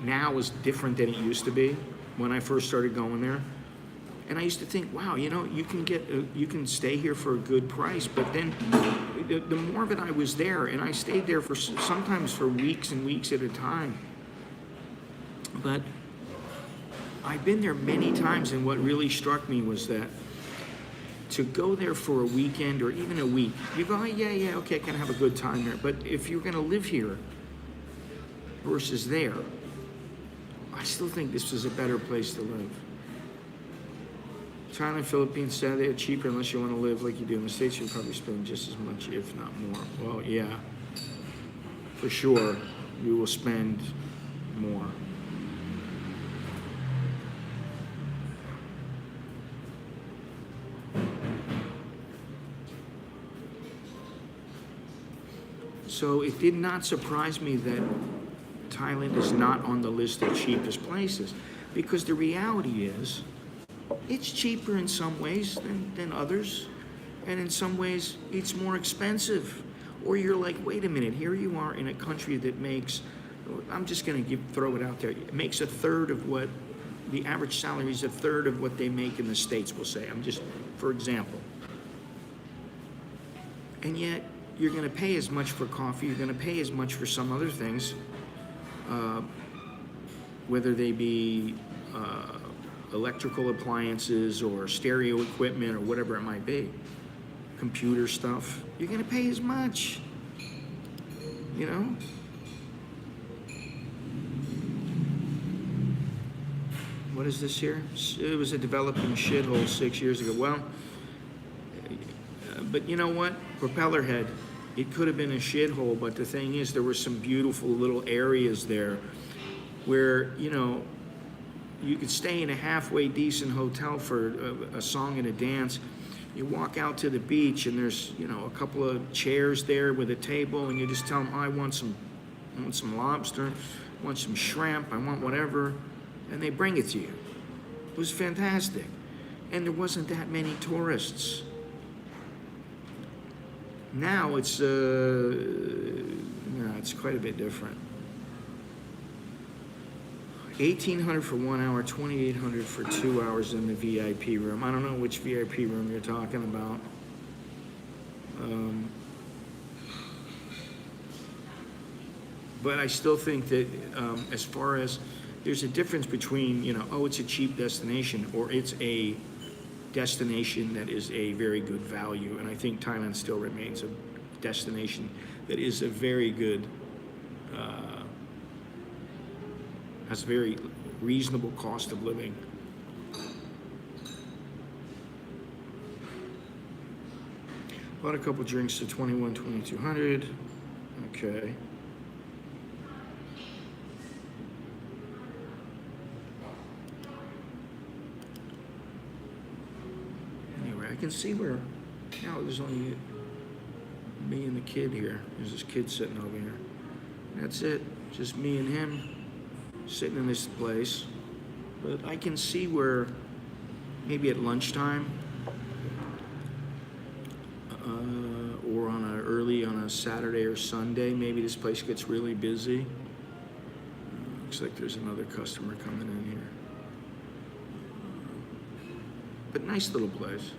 Now is different than it used to be when I first started going there. And I used to think, wow, you know, you can stay here for a good price. But then the more that I was there, and I stayed there for sometimes for weeks and weeks at a time. But I've been there many times, and what really struck me was that to go there for a weekend or even a week, you go, yeah, okay, I can have a good time there. But if you're going to live here versus there, I still think this is a better place to live. China and Philippines said they're cheaper unless you want to live like you do in the States. You'll probably spend just as much, if not more. Well, yeah, for sure, we will spend more. So it did not surprise me that Thailand is not on the list of cheapest places, because the reality is it's cheaper in some ways than others, and in some ways it's more expensive. Or you're like, wait a minute, here you are in a country that makes, I'm just going to throw it out there, it makes a third of what the average salary is, a third of what they make in the States, we'll say. I'm just, for example. And yet you're going to pay as much for coffee, you're going to pay as much for some other things, whether they be electrical appliances or stereo equipment or whatever it might be, computer stuff, you're going to pay as much, you know? What is this here? It was a developing shithole 6 years ago. Well, but you know what? Propeller head. it could have been a shithole, but the thing is, there were some beautiful little areas there where, you know, you could stay in a halfway decent hotel for a song and a dance. You walk out to the beach and there's, you know, a couple of chairs there with a table, and you just tell them, oh, I want some lobster, I want some shrimp, I want whatever, and they bring it to you. It was fantastic. And there wasn't that many tourists. Now it's quite a bit different. 1,800 for 1 hour, 2,800 for 2 hours in the VIP room. I don't know which VIP room you're talking about. But I still think that as far as there's a difference between, you know, oh, it's a cheap destination, or it's a destination that is a very good value. And I think Thailand still remains a destination that is a very good, has very reasonable cost of living. Bought a couple drinks to 2,200. Okay. I can see where now there's only me and the kid here. There's this kid sitting over here. That's it. Just me and him sitting in this place. But I can see where maybe at lunchtime or on a Saturday or Sunday, maybe this place gets really busy. Looks like there's another customer coming in here. But nice little place.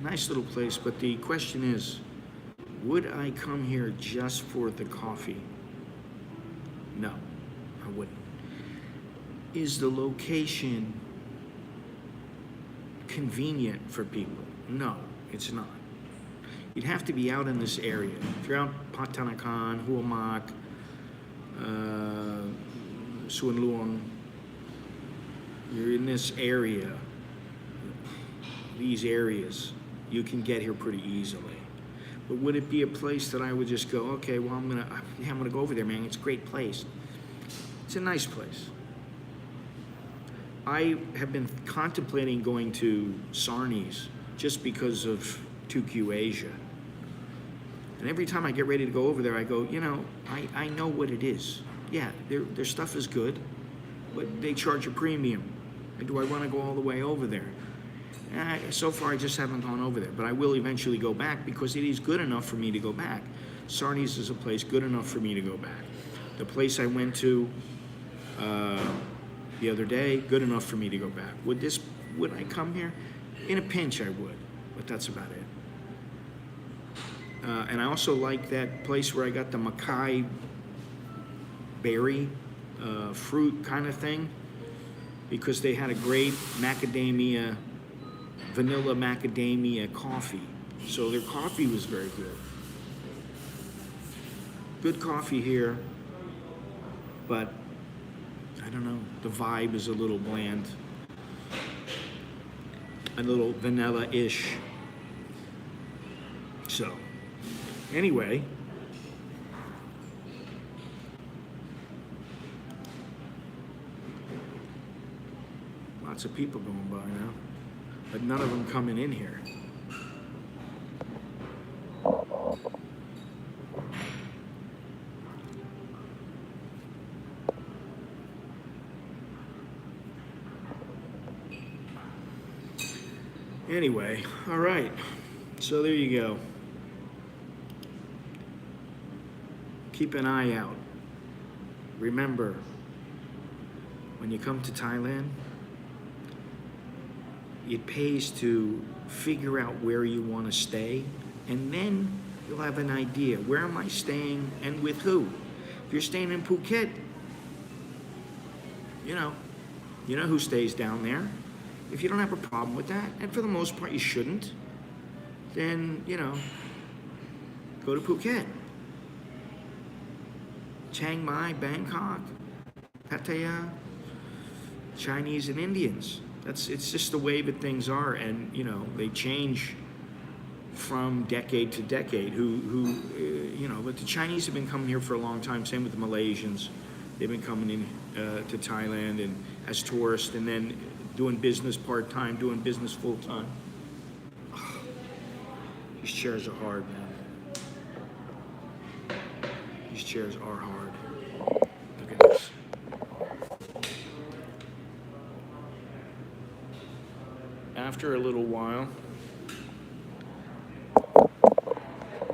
Nice little place, but the question is, would I come here just for the coffee? No, I wouldn't. Is the location convenient for people? No, it's not. You'd have to be out in this area. If you're out Phatthanakan, Huamak, Suan Luang, you're in this area, these areas, you can get here pretty easily. But would it be a place that I would just go, okay, well, I'm gonna go over there, man. It's a great place. It's a nice place. I have been contemplating going to Sarni's just because of 2Q Asia. And every time I get ready to go over there, I go, you know, I know what it is. Yeah, their stuff is good, but they charge a premium. And do I want to go all the way over there? So far, I just haven't gone over there, but I will eventually go back because it is good enough for me to go back. Sarni's is a place good enough for me to go back. The place I went to the other day, good enough for me to go back. Would I come here? In a pinch, I would, but that's about it. And I also like that place where I got the Mackay berry fruit kind of thing, because they had a great vanilla macadamia coffee. So their coffee was very good. Good coffee here, but I don't know, the vibe is a little bland. A little vanilla-ish. So, anyway. Lots of people going by now, but none of them coming in here. Anyway, all right, so there you go. Keep an eye out. Remember, when you come to Thailand, it pays to figure out where you want to stay, and then you'll have an idea. Where am I staying and with who? If you're staying in Phuket, you know who stays down there. If you don't have a problem with that, and for the most part you shouldn't, then, go to Phuket. Chiang Mai, Bangkok, Pattaya, Chinese and Indians. It's just the way that things are, and they change from decade to decade you know, but the Chinese have been coming here for a long time, same with the Malaysians. They've been coming in to Thailand and as tourists and then doing business part-time, doing business full-time. These chairs are hard, man. These chairs are hard. Look at this. After a little while,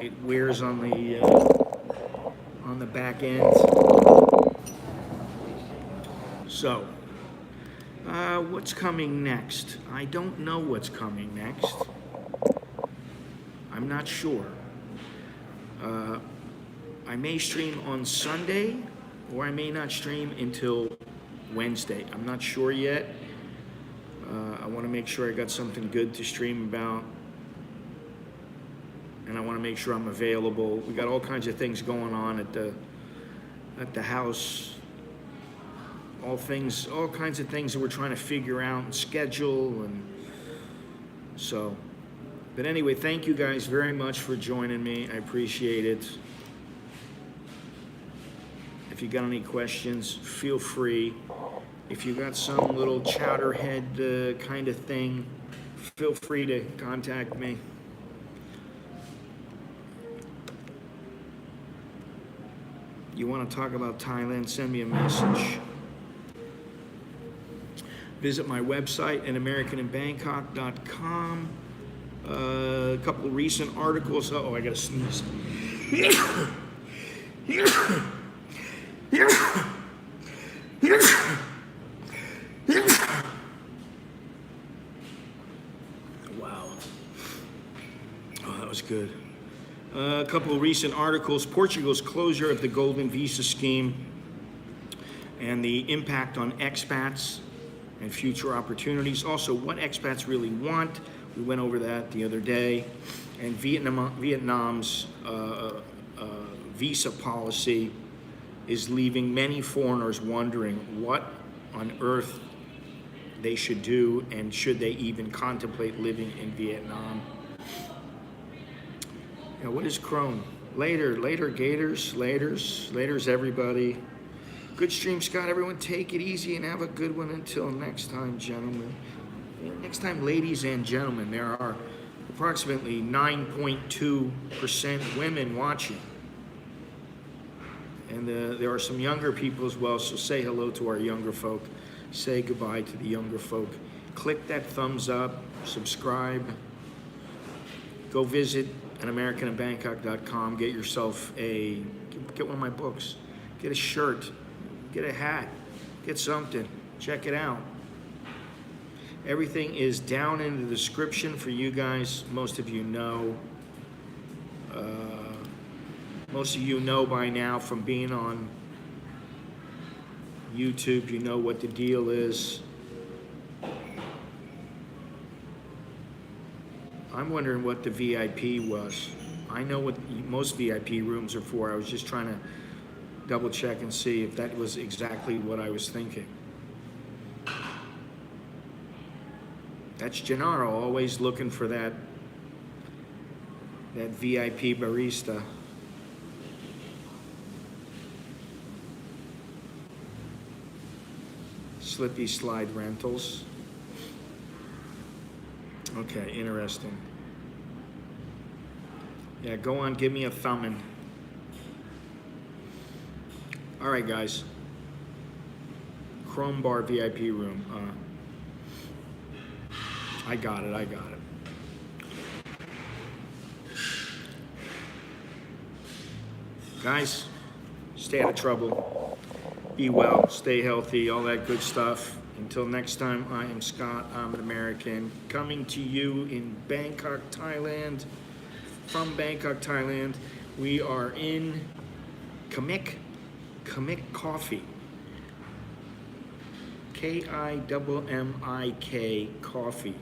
it wears on the back end. So, what's coming next? I don't know what's coming next. I'm not sure. I may stream on Sunday, or I may not stream until Wednesday. I'm not sure yet. I want to make sure I got something good to stream about. And I want to make sure I'm available. We got all kinds of things going on at the house. All kinds of things that we're trying to figure out and schedule, and so. But anyway, thank you guys very much for joining me. I appreciate it. If you got any questions, feel free. If you got some little chowderhead kind of thing, feel free to contact me. You want to talk about Thailand, send me a message. Visit my website at americaninbangkok.com. A couple of recent articles. Oh, I gotta sneeze. Wow. Oh, that was good. A couple of recent articles. Portugal's closure of the golden visa scheme and the impact on expats and future opportunities. Also, what expats really want. We went over that the other day. And Vietnam's visa policy is leaving many foreigners wondering what on earth they should do and should they even contemplate living in Vietnam. Now, what is Chrome? Later, Gators, laters, everybody. Good stream, Scott. Everyone take it easy and have a good one until next time, gentlemen. Next time, ladies and gentlemen, there are approximately 9.2% women watching. And there are some younger people as well, so say hello to our younger folk. Say goodbye to the younger folk. Click that thumbs up, subscribe. Go visit AnAmericanInBangkok.com. Get yourself get one of my books. Get a shirt. Get a hat. Get something. Check it out. Everything is down in the description for you guys. Most of you know. Most of you know by now from being on YouTube. You know what the deal is. I'm wondering what the VIP was. I know what most VIP rooms are for. I was just trying to double check and see if that was exactly what I was thinking. That's Gennaro, always looking for that VIP barista. Slippy Slide Rentals. Okay, interesting. Yeah, go on, give me a thumbin'. All right, guys. Chrome Bar VIP room. I got it. Guys, stay out of trouble. Be well, stay healthy, all that good stuff. Until next time, I am Scott. I'm an American coming to you in Bangkok, Thailand. From Bangkok, Thailand. We are in Kimmik Coffee. Kimmik Coffee.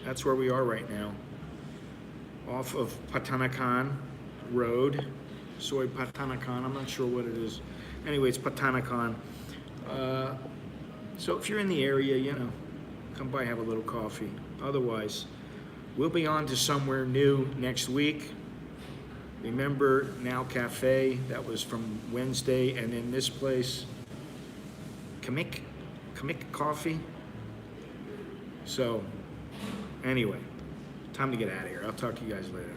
That's where we are right now. Off of Phatthanakan Road. Soy Phatthanakan, I'm not sure what it is. Anyway, it's Phatthanakan. So if you're in the area, you know, come by, have a little coffee. Otherwise, We'll be on to somewhere new next week. Remember Now Cafe, that was from Wednesday, and then this place, Kimmik Coffee. So, anyway, time to get out of here. I'll talk to you guys later.